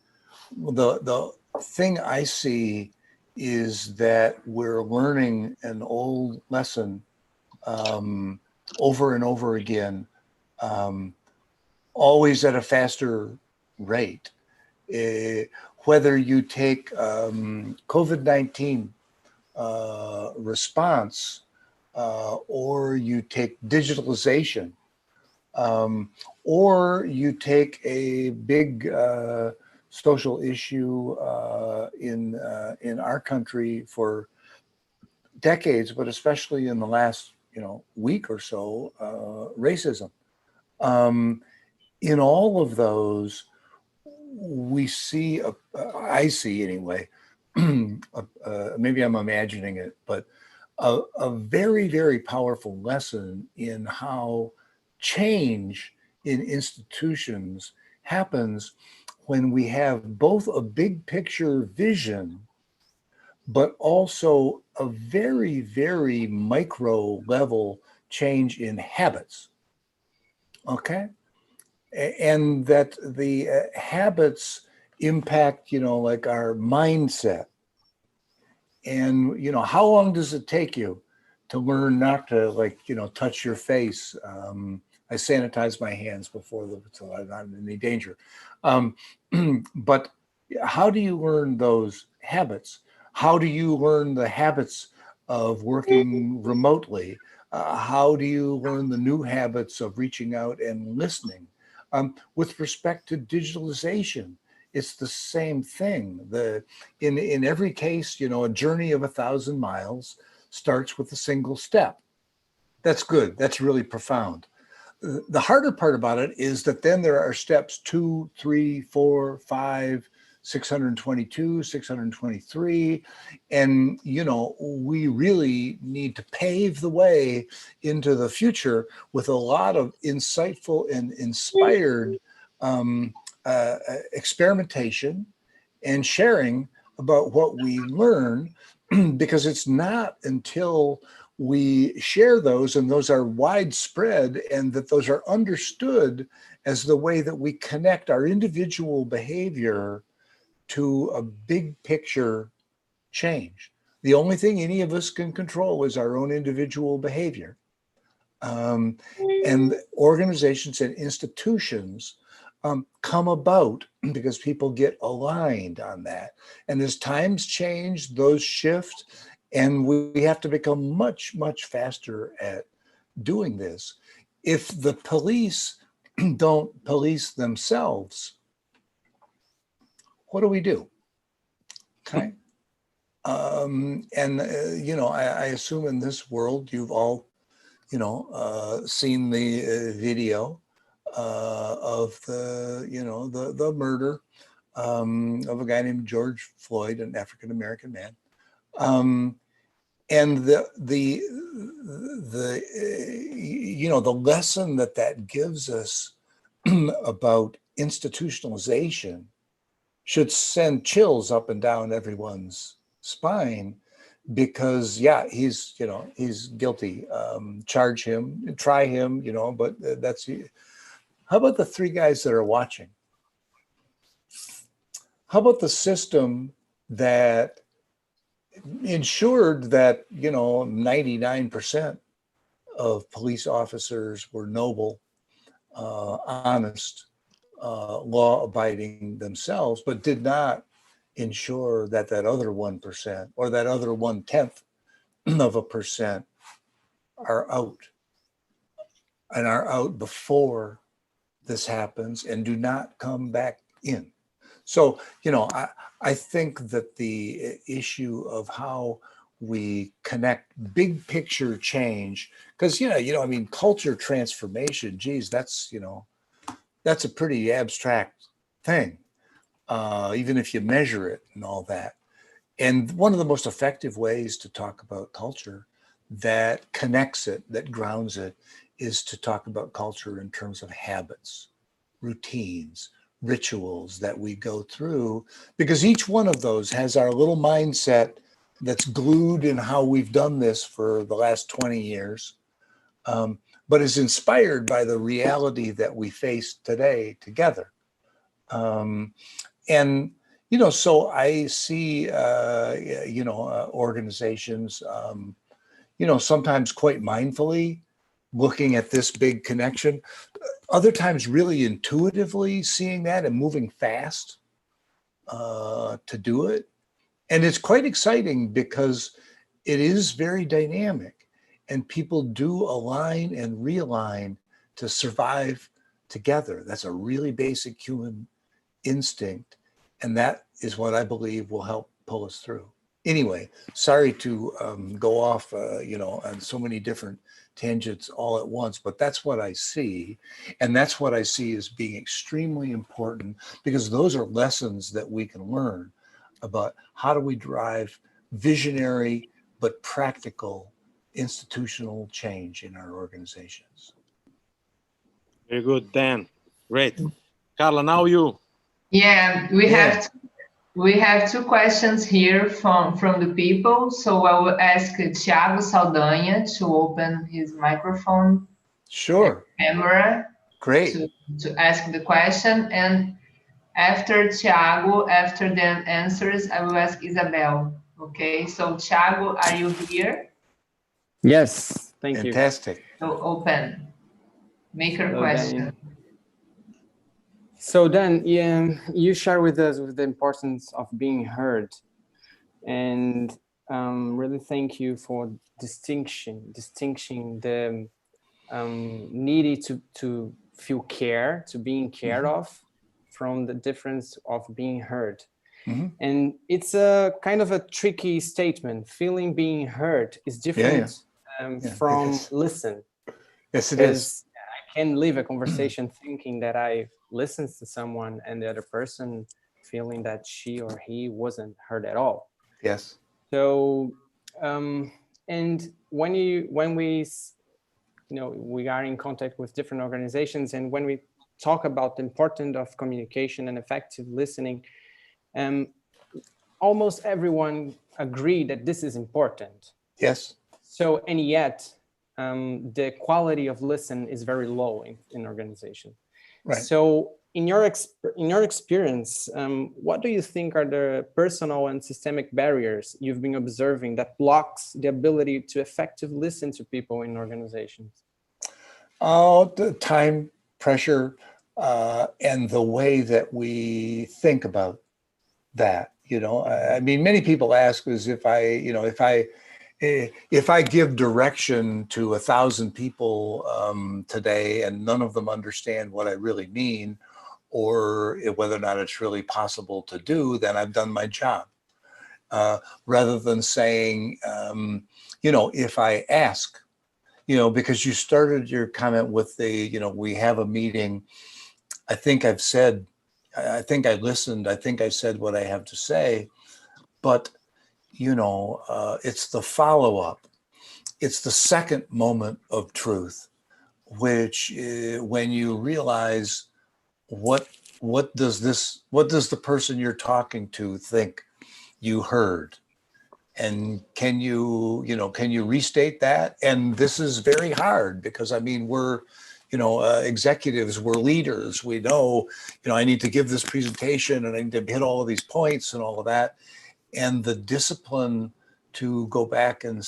thing I see is that we're learning an old lesson over and over again, always at a faster rate. Whether you take COVID-19 response or you take digitalization, or you take a big social issue in our country for decades, but especially in the last week or so, racism. In all of those, we see, I see anyway, maybe I'm imagining it, but a very, very powerful lesson in how change in institutions happens when we have both a big picture vision, but also a very, very micro level change in habits. Okay. And that the habits impact, like our mindset. And, how long does it take you to learn not to touch your face? I sanitize my hands before so I'm not in any danger. But how do you learn those habits? How do you learn the habits of working remotely? How do you learn the new habits of reaching out and listening? With respect to digitalization, it's the same thing. In every case, a journey of 1,000 miles starts with a single step. That's good. That's really profound. The harder part about it is that then there are steps 2, 3, 4, 5, 622, 623. And, we really need to pave the way into the future with a lot of insightful and inspired experimentation and sharing about what we learn, because it's not until we share those and those are widespread and that those are understood as the way that we connect our individual behavior to a big picture change. The only thing any of us can control is our own individual behavior. And organizations and institutions come about because people get aligned on that. And as times change, those shift, and we have to become much, much faster at doing this. If the police don't police themselves, what do we do? Okay. I assume in this world, you've all, seen the video of the murder of a guy named George Floyd, an African-American man. And the lesson that gives us about institutionalization should send chills up and down everyone's spine, because he's guilty. Charge him, try him, but that's. How about the 3 guys that are watching? How about the system that ensured that 99% of police officers were noble, honest, law-abiding themselves, but did not ensure that other 1% or that other 0.1% are out, and are out before this happens and do not come back in. So, I think that the issue of how we connect big picture change, because, culture transformation, geez, that's a pretty abstract thing, even if you measure it and all that. And one of the most effective ways to talk about culture that connects it, that grounds it, is to talk about culture in terms of habits, routines, rituals that we go through, because each one of those has our little mindset that's glued in how we've done this for the last 20 years, but is inspired by the reality that we face today together. And, So I see, organizations, sometimes quite mindfully looking at this big connection, other times really intuitively seeing that and moving fast to do it. And it's quite exciting because it is very dynamic and people do align and realign to survive together. That's a really basic human instinct. And that is what I believe will help pull us through. Anyway, sorry to go off, on so many different tangents all at once, but that's what I see. And that's what I see as being extremely important, because those are lessons that we can learn about how do we drive visionary but practical institutional change in our organizations. Very good, Dan. Great. Carla, now you. Yeah, we have two questions here from the people. So I will ask Thiago Saldanha to open his microphone. Sure. Camera. Great. To ask the question. And after Thiago, after the answers, I will ask Isabel. Okay, so Thiago, are you here? Yes, thank you. Fantastic. So open. Make your question. So Dan, you share with us with the importance of being heard, and really thank you for distinguishing the needed to feel care, to being cared of, from the difference of being heard. And it's a kind of a tricky statement. Feeling being heard is different from listen. Yes, it is. I can leave a conversation thinking that I listened to someone and the other person feeling that she or he wasn't heard at all. Yes. So, and when we are in contact with different organizations, and when we talk about the importance of communication and effective listening, almost everyone agree that this is important. Yes. So, and yet, the quality of listen is very low in organization. Right. So, in your experience, what do you think are the personal and systemic barriers you've been observing that blocks the ability to effectively listen to people in organizations? The time, pressure, and the way that we think about that. I mean, many people ask is if I give direction to 1,000 people today and none of them understand what I really mean, or whether or not it's really possible to do, then I've done my job. Rather than saying, if I ask, because you started your comment with we have a meeting. I think I listened. I think I said what I have to say, but it's the follow-up. It's the second moment of truth, which when you realize what does the person you're talking to think you heard, and can you restate that? And this is very hard because I mean we're executives, we're leaders, we know I need to give this presentation and I need to hit all of these points and all of that. And the discipline to go back and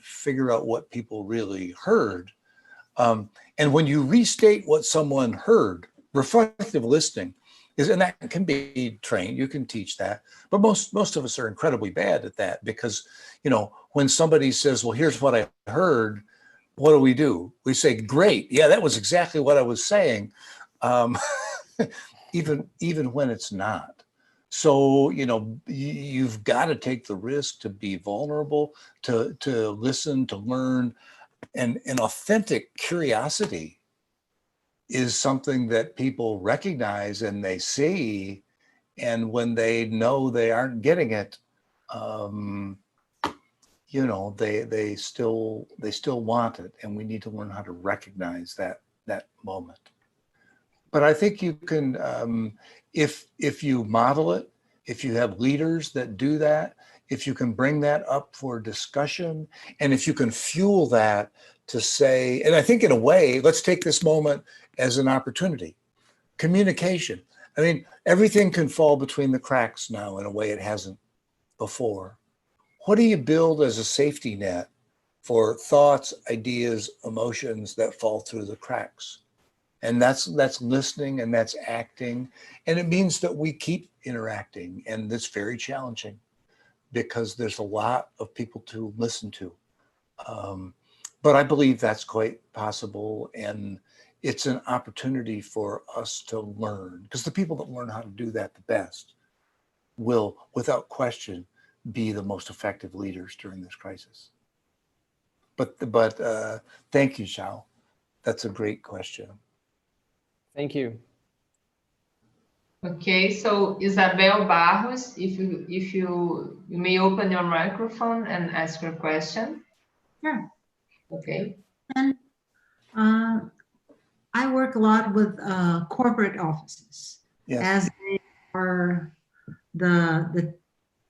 figure out what people really heard. And when you restate what someone heard, reflective listening and that can be trained, you can teach that, but most of us are incredibly bad at that because, when somebody says, well, here's what I heard, what do? We say, great. Yeah, that was exactly what I was saying. Even when it's not. So, you've got to take the risk to be vulnerable, to listen, to learn, and an authentic curiosity is something that people recognize and they see. And when they know they aren't getting it, they still want it. And we need to learn how to recognize that moment. But I think you can, if you model it, if you have leaders that do that, if you can bring that up for discussion, and if you can fuel that to say, and I think in a way, let's take this moment as an opportunity. Communication. I mean, everything can fall between the cracks now in a way it hasn't before. What do you build as a safety net for thoughts, ideas, emotions that fall through the cracks? And that's listening, and that's acting. And it means that we keep interacting, and it's very challenging because there's a lot of people to listen to. But I believe that's quite possible, and it's an opportunity for us to learn, because the people that learn how to do that the best will, without question, be the most effective leaders during this crisis. But thank you, Xiao. That's a great question. Thank you. Okay, so Isabel Barros, if you may open your microphone and ask your question. Sure. Okay. And I work a lot with corporate offices, Yes. as they are the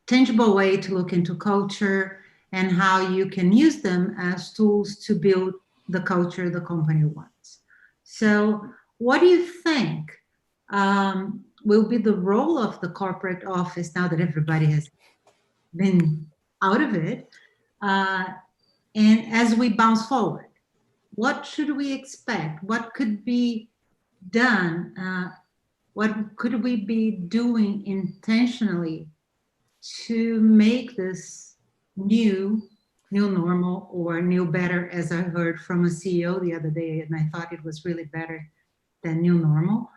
tangible way to look into culture and how you can use them as tools to build the culture the company wants. So what do you think will be the role of the corporate office now that everybody has been out of it? And as we bounce forward, what should we expect? What could be done? What could we be doing intentionally to make this new normal, or new better, as I heard from a CEO the other day, and I thought it was really better than new normal.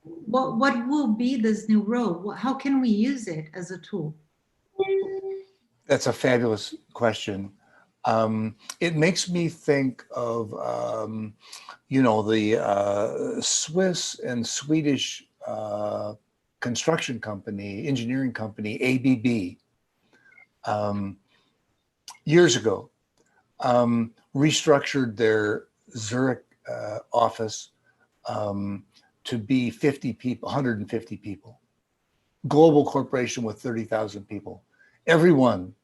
What will be this new role? How can we use it as a tool? That's a fabulous question. It makes me think of, the Swiss and Swedish construction company, engineering company, ABB, years ago, restructured their Zurich office to be 50 people, 150 people. Global corporation with 30,000 people. Everyone,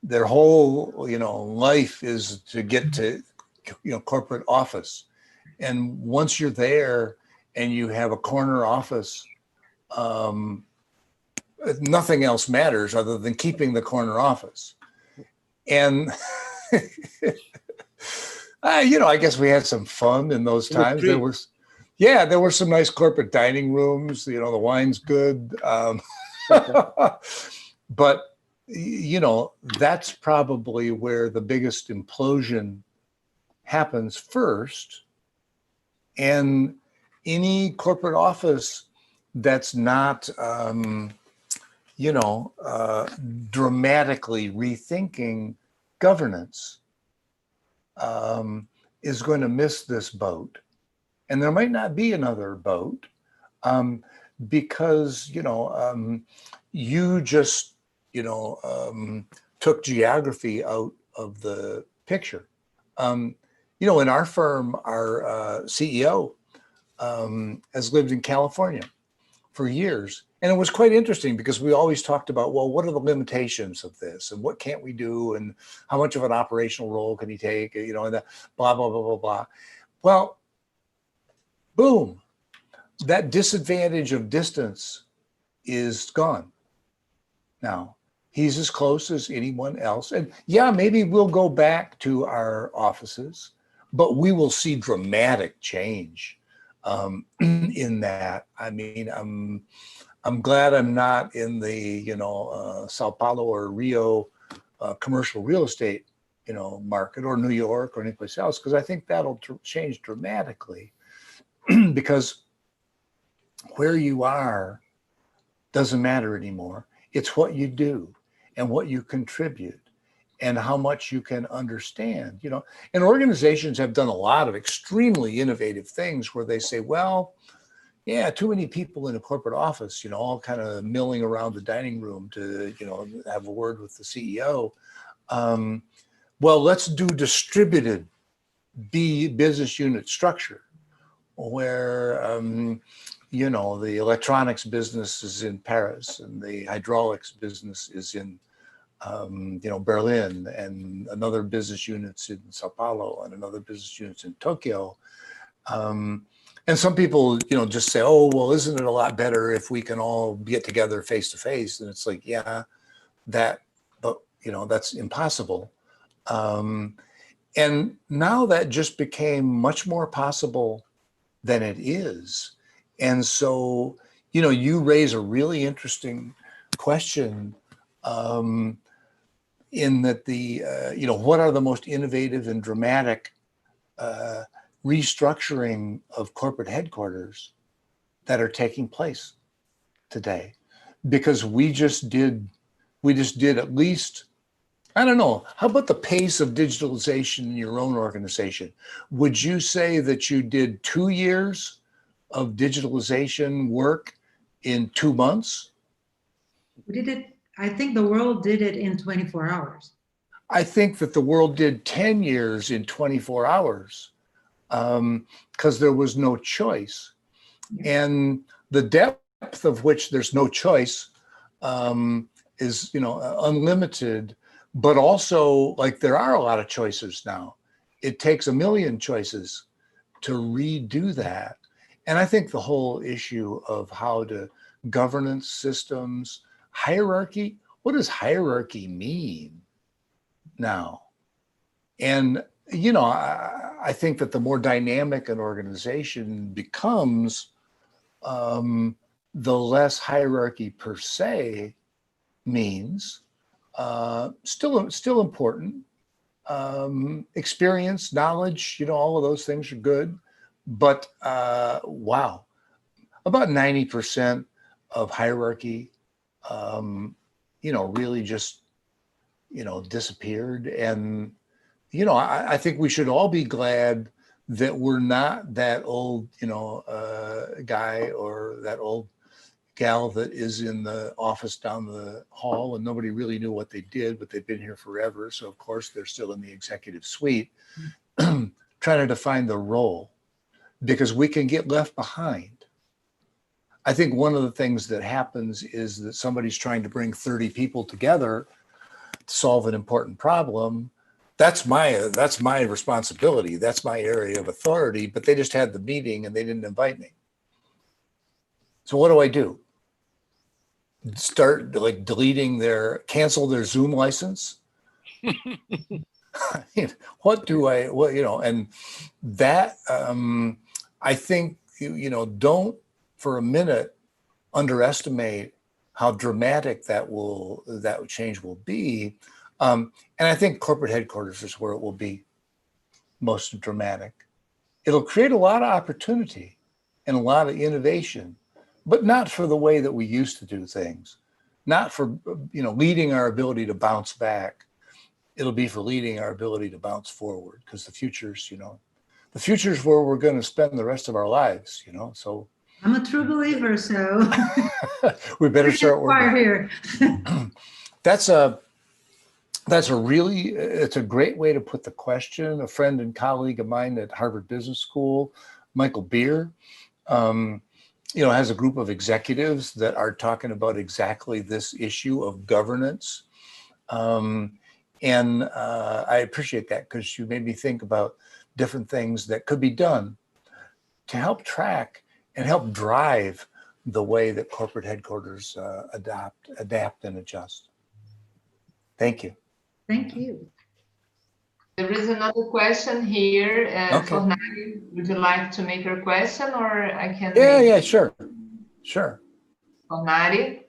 their whole, life is to get to, corporate office. And once you're there and you have a corner office, nothing else matters other than keeping the corner office. And, I guess we had some fun in those times. There were some nice corporate dining rooms, the wine's good. But, that's probably where the biggest implosion happens first. And any corporate office that's not, dramatically rethinking governance is going to miss this boat. And there might not be another boat because, you just, took geography out of the picture. In our firm, our CEO has lived in California for years. And it was quite interesting because we always talked about, well, what are the limitations of this and what can't we do and how much of an operational role can he take, and that blah, blah, blah, blah, blah. Well, boom, that disadvantage of distance is gone now. He's as close as anyone else. And yeah, maybe we'll go back to our offices, but we will see dramatic change in that. I mean, I'm glad I'm not in the, Sao Paulo or Rio commercial real estate, market, or New York or anyplace else, because I think that'll change dramatically because where you are doesn't matter anymore. It's what you do and what you contribute and how much you can understand, and organizations have done a lot of extremely innovative things where they say, well, yeah, too many people in a corporate office, all kind of milling around the dining room to, have a word with the CEO. Well, let's do distributed business unit structure where, the electronics business is in Paris and the hydraulics business is in, Berlin, and another business unit's in Sao Paulo and another business unit's in Tokyo. And some people, just say, oh, well, isn't it a lot better if we can all get together face to face? And it's like, yeah, but that's impossible. And now that just became much more possible than it is. And so, you raise a really interesting question, in that what are the most innovative and dramatic restructuring of corporate headquarters that are taking place today? Because we just did at least, I don't know, how about the pace of digitalization in your own organization? Would you say that you did 2 years of digitalization work in 2 months? We did it, I think the world did it in 24 hours. I think that the world did 10 years in 24 hours, because there was no choice. And the depth of which there's no choice is, unlimited, but also, like, there are a lot of choices now. It takes a million choices to redo that. And I think the whole issue of how to governance systems, hierarchy, what does hierarchy mean now? And, I think that the more dynamic an organization becomes, the less hierarchy per se means. Still important. Experience, knowledge, all of those things are good. But wow, about 90% of hierarchy, really just, disappeared. And, I think we should all be glad that we're not that old, guy or that old gal that is in the office down the hall and nobody really knew what they did, but they've been here forever. So of course they're still in the executive suite trying to define the role, because we can get left behind. I think one of the things that happens is that somebody's trying to bring 30 people together to solve an important problem. That's my responsibility. That's my area of authority, but they just had the meeting and they didn't invite me. So what do? Start like cancel their Zoom license? And that, I think, don't for a minute underestimate how dramatic that change will be. And I think corporate headquarters is where it will be most dramatic. It'll create a lot of opportunity and a lot of innovation, but not for the way that we used to do things, not for, leading our ability to bounce back. It'll be for leading our ability to bounce forward, because the future's where we're going to spend the rest of our lives, so. I'm a true believer, so. We better start working here. It's a great way to put the question. A friend and colleague of mine at Harvard Business School, Michael Beer, has a group of executives that are talking about exactly this issue of governance. And I appreciate that, because you made me think about different things that could be done to help track and help drive the way that corporate headquarters adapt and adjust. Thank you. Thank you. There is another question here. Okay. For Nari, would you like to make your question, or I can? Yeah, sure. For Nari.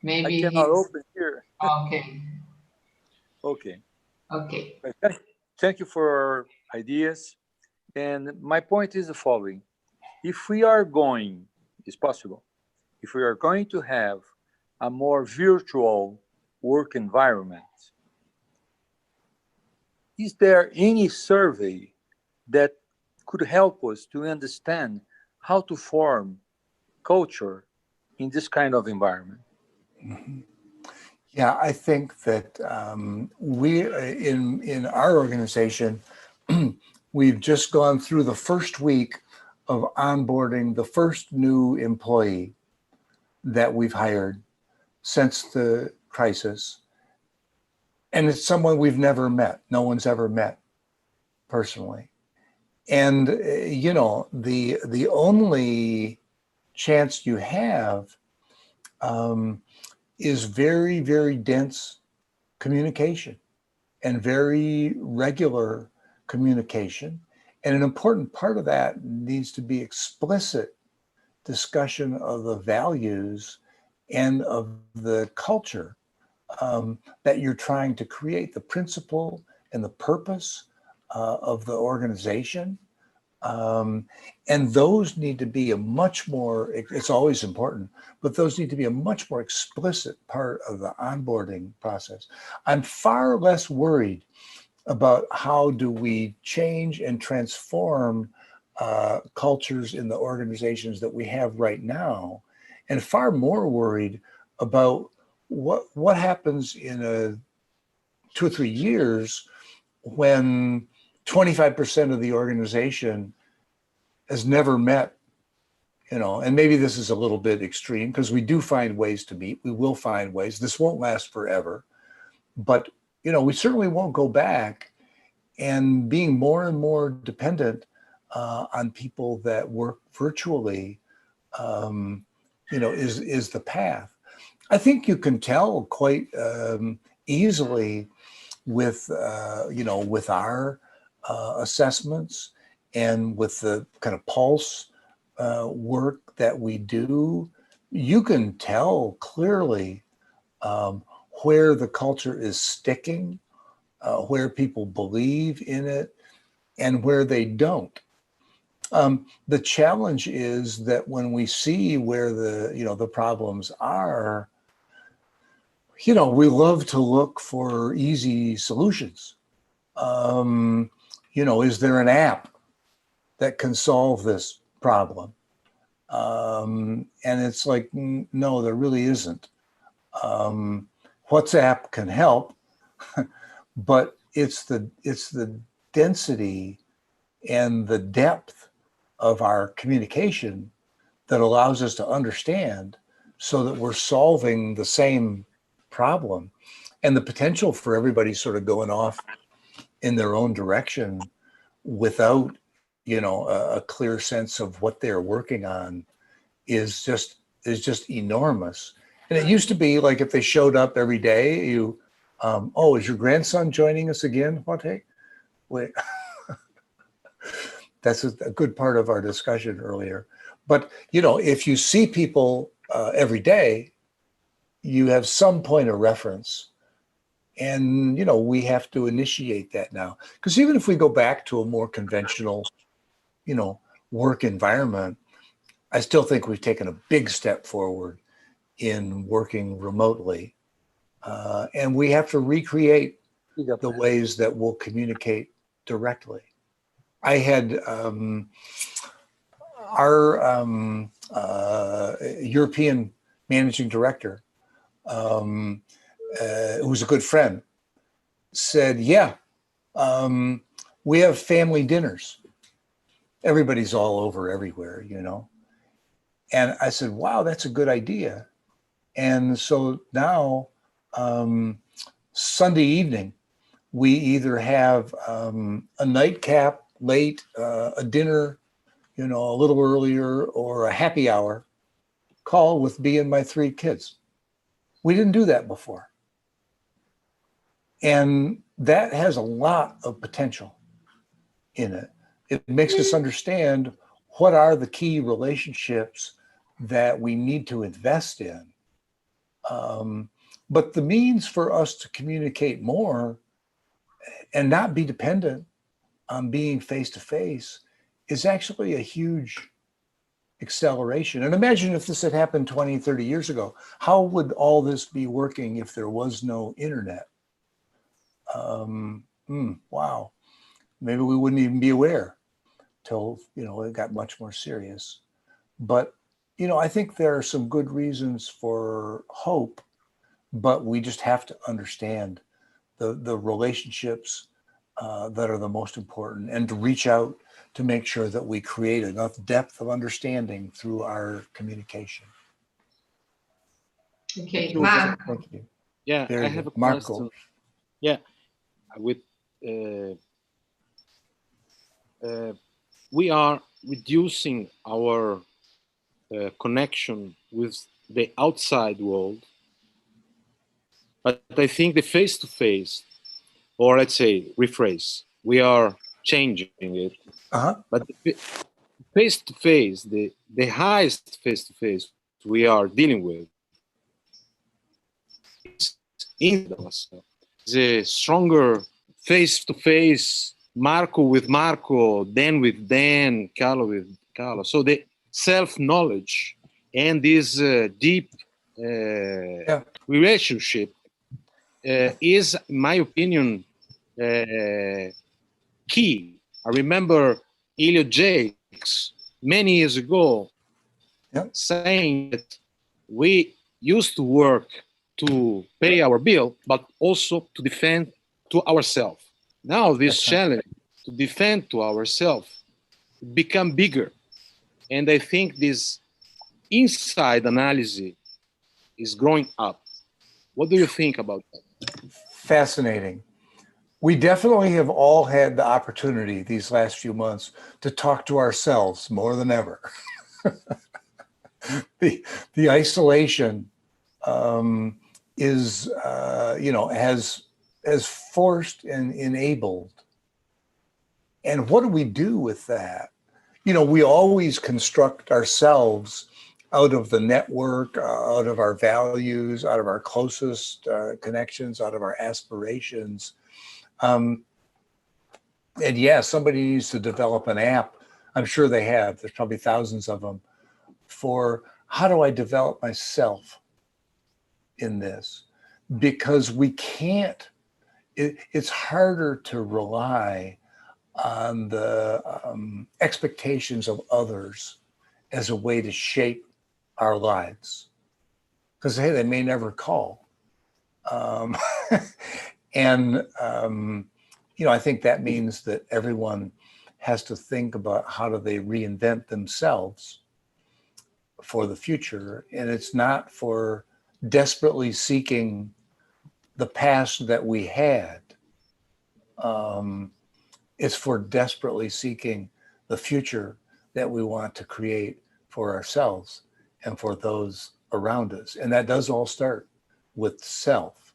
Maybe I cannot open here. Okay. Okay. Thank you for ideas. And my point is the following. If we are going to have a more virtual work environment, is there any survey that could help us to understand how to form culture in this kind of environment? Mm-hmm. Yeah, I think that we in our organization, we've just gone through the first week of onboarding the first new employee that we've hired since the crisis. And it's someone we've never met. No one's ever met personally. And, you know, the only chance you have is very, very dense communication and very regular communication. And an important part of that needs to be explicit discussion of the values and of the culture that you're trying to create, the principle and the purpose of the organization. And those need to be a much more, it's always important, but those need to be a much more explicit part of the onboarding process. I'm far less worried about how do we change and transform cultures in the organizations that we have right now, and far more worried about what happens in 2 or 3 years when 25% of the organization has never met, you know, and maybe this is a little bit extreme because we do find ways to meet. We will find ways. This won't last forever, but, you know, we certainly won't go back, and being more and more dependent on people that work virtually, you know, is the path. I think you can tell quite easily with, you know, with our assessments and with the kind of pulse work that we do. You can tell clearly where the culture is sticking, where people believe in it, and where they don't. The challenge is that when we see where the, you know, the problems are, you know, we love to look for easy solutions. You know, is there an app that can solve this problem? And it's like, no, there really isn't. WhatsApp can help, but it's the density and the depth of our communication that allows us to understand so that we're solving the same problem. And the potential for everybody sort of going off in their own direction without, you know, a clear sense of what they're working on is just enormous. And it used to be like if they showed up every day, you, oh, is your grandson joining us again, Jorge? Wait, that's a good part of our discussion earlier. But, you know, if you see people every day, you have some point of reference. And, you know, we have to initiate that now. Because even if we go back to a more conventional, you know, work environment, I still think we've taken a big step forward in working remotely. And we have to recreate the ways that we'll communicate directly. I had our European managing director, who's a good friend, said, yeah, we have family dinners. Everybody's all over everywhere, you know. And I said, wow, that's a good idea. And so now, Sunday evening, we either have a nightcap late, a dinner, you know, a little earlier, or a happy hour call with me and my 3 kids. We didn't do that before. And that has a lot of potential in it. It makes us understand what are the key relationships that we need to invest in. But the means for us to communicate more and not be dependent on being face-to-face is actually a huge acceleration. And imagine if this had happened 20, 30 years ago. How would all this be working if there was no internet? Wow. Maybe we wouldn't even be aware till, you know, it got much more serious. But, you know, I think there are some good reasons for hope, but we just have to understand the relationships that are the most important, and to reach out to make sure that we create enough depth of understanding through our communication. Okay, you. Marco. Thank you. Yeah, Very I have good. a Marco. question. Yeah, with we are reducing our connection with the outside world, but I think the face-to-face, or let's say rephrase, we are changing it. But the face-to-face, the highest face-to-face we are dealing with is inside of ourselves. The stronger face-to-face, Marco with Marco, Dan with Dan, Carlo with Carlo. So the self-knowledge and this deep relationship is, in my opinion, key. I remember Elliot Jakes many years ago saying that we used to work to pay our bill, but also to defend to ourselves. Now this challenge to defend to ourselves become bigger. And I think this inside analysis is growing up. What do you think about that? Fascinating. We definitely have all had the opportunity these last few months to talk to ourselves more than ever. The isolation is, has forced and enabled. And what do we do with that? You know, we always construct ourselves out of the network, out of our values, out of our closest connections, out of our aspirations. And yeah, somebody needs to develop an app. I'm sure they have. There's probably thousands of them for how do I develop myself in this? Because we can't, it's harder to rely on the expectations of others as a way to shape our lives. Because, hey, they may never call. And, I think that means that everyone has to think about how do they reinvent themselves for the future. And it's not for desperately seeking the past that we had. It's for desperately seeking the future that we want to create for ourselves and for those around us. And that does all start with self.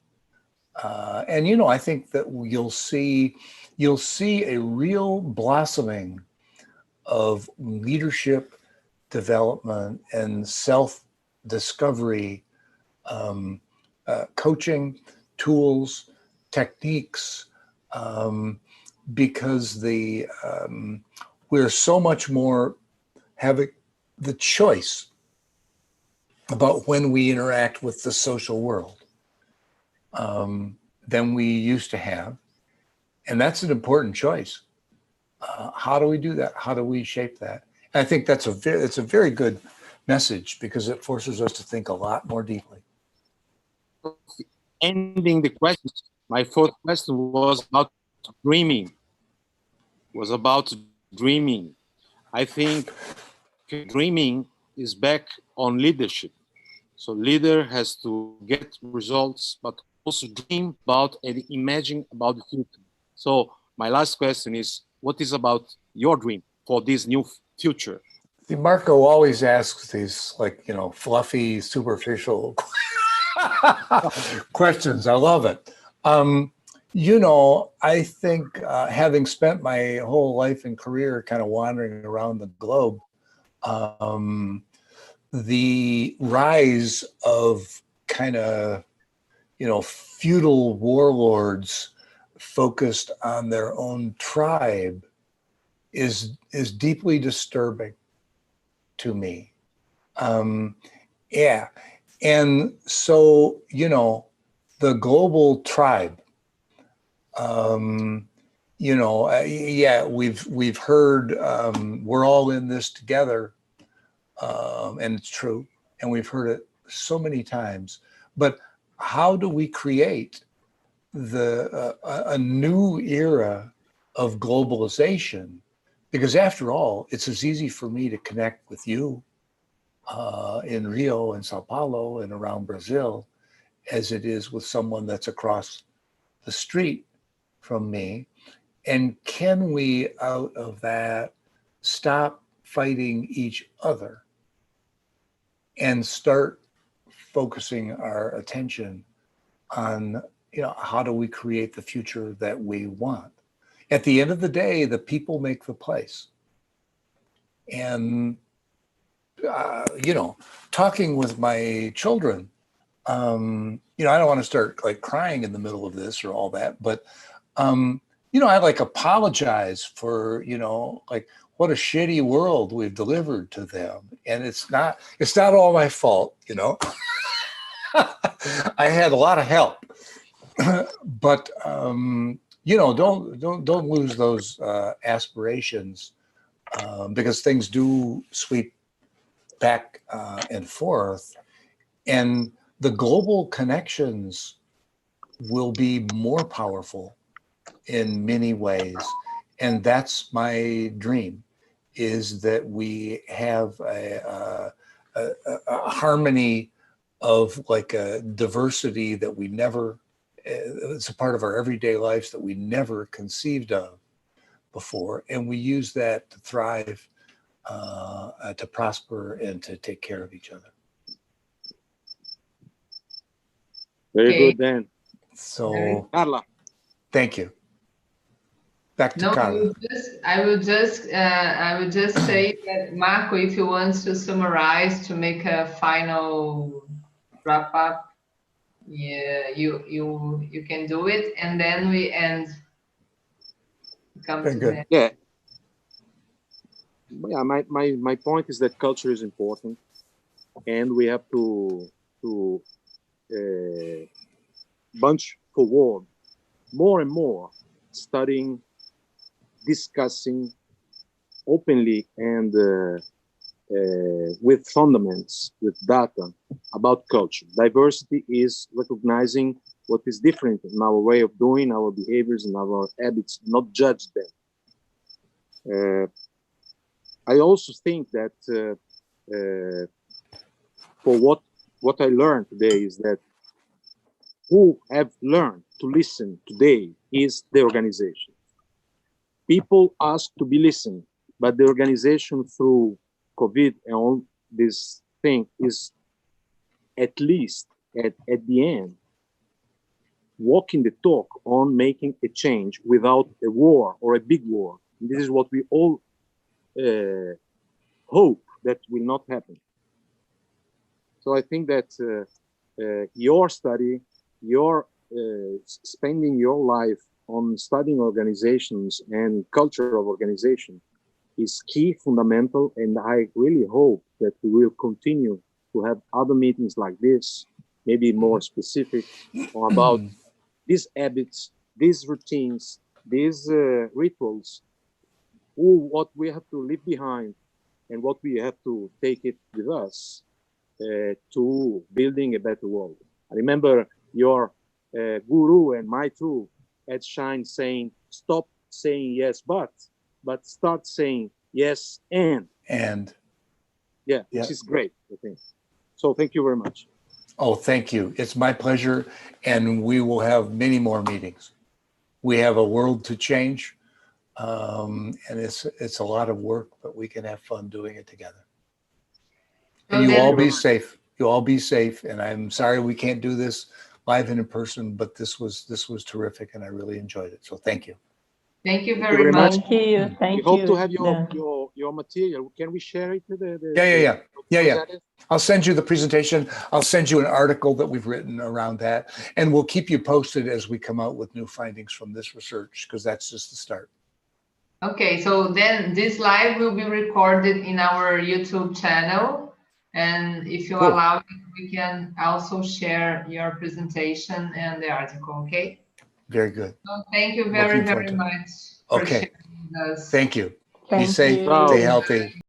And I think that you'll see a real blossoming of leadership development and self-discovery, coaching tools, techniques, because we're so much more having the choice about when we interact with the social world than we used to have. And that's an important choice. How do we do that? How do we shape that? And I think it's a very good message because it forces us to think a lot more deeply. Ending the question, my fourth question was about dreaming. I think dreaming is back on leadership. So leader has to get results, but also dream about and imagine about the future. So my last question is, what is about your dream for this new future? See, Marco always asks these fluffy, superficial questions. I love it. I think having spent my whole life and career kind of wandering around the globe, the rise of kind of, feudal warlords focused on their own tribe is deeply disturbing to me. Yeah. And so, the global tribe, we've heard we're all in this together, and it's true, and we've heard it so many times. But how do we create a new era of globalization? Because after all, it's as easy for me to connect with you in Rio and Sao Paulo and around Brazil as it is with someone that's across the street from me? And can we, out of that, stop fighting each other and start focusing our attention on, how do we create the future that we want? At the end of the day, the people make the place. And, talking with my children, I don't want to start like crying in the middle of this or all that, but, I like apologize for, like what a shitty world we've delivered to them. And it's not all my fault, I had a lot of help, but, don't lose those aspirations, because things do sweep back and forth, and the global connections will be more powerful in many ways. And that's my dream, is that we have a harmony of like a diversity that we never, it's a part of our everyday lives that we never conceived of before. And we use that to thrive, to prosper, and to take care of each other. Very Okay. good, Dan. So Carla. thank you. Back to No, Carla. I will just say that Marco, if you want to summarize to make a final wrap up, yeah, you can do it, and then we end. Come Very to good. the Yeah. Yeah, my point is that culture is important, and we have to bunch forward more and more, studying, discussing openly and with fundaments, with data about culture. Diversity is recognizing what is different in our way of doing, our behaviors and our habits, not judge them. I also think that for what I learned today is that who have learned to listen today is the organization. People ask to be listened, but the organization through COVID and all this thing is at least at the end walking the talk on making a change without a war or a big war. And this is what we all hope that will not happen. So I think that your study, your spending your life on studying organizations and culture of organization is key, fundamental, and I really hope that we will continue to have other meetings like this, maybe more specific about these habits, these routines, these rituals, what we have to leave behind and what we have to take it with us to building a better world. I remember your guru and my too at Shine saying, stop saying yes, but start saying yes and. Yeah, which is great, I think. So thank you very much. Oh, thank you. It's my pleasure. And we will have many more meetings. We have a world to change. And it's a lot of work, but we can have fun doing it together. And you all be safe. You all be safe. And I'm sorry we can't do this live and in person, but this was terrific, and I really enjoyed it. So thank you. Thank you very much. Thank you. Thank you. We hope to have your material. Can we share it to the Yeah. I'll send you the presentation. I'll send you an article that we've written around that, and we'll keep you posted as we come out with new findings from this research, because that's just the start. Okay, so then this live will be recorded in our YouTube channel, and if you allow it, we can also share your presentation and the article, okay? Very good. So thank you very much for sharing with us. Thank you. Thank Be safe, you. stay healthy.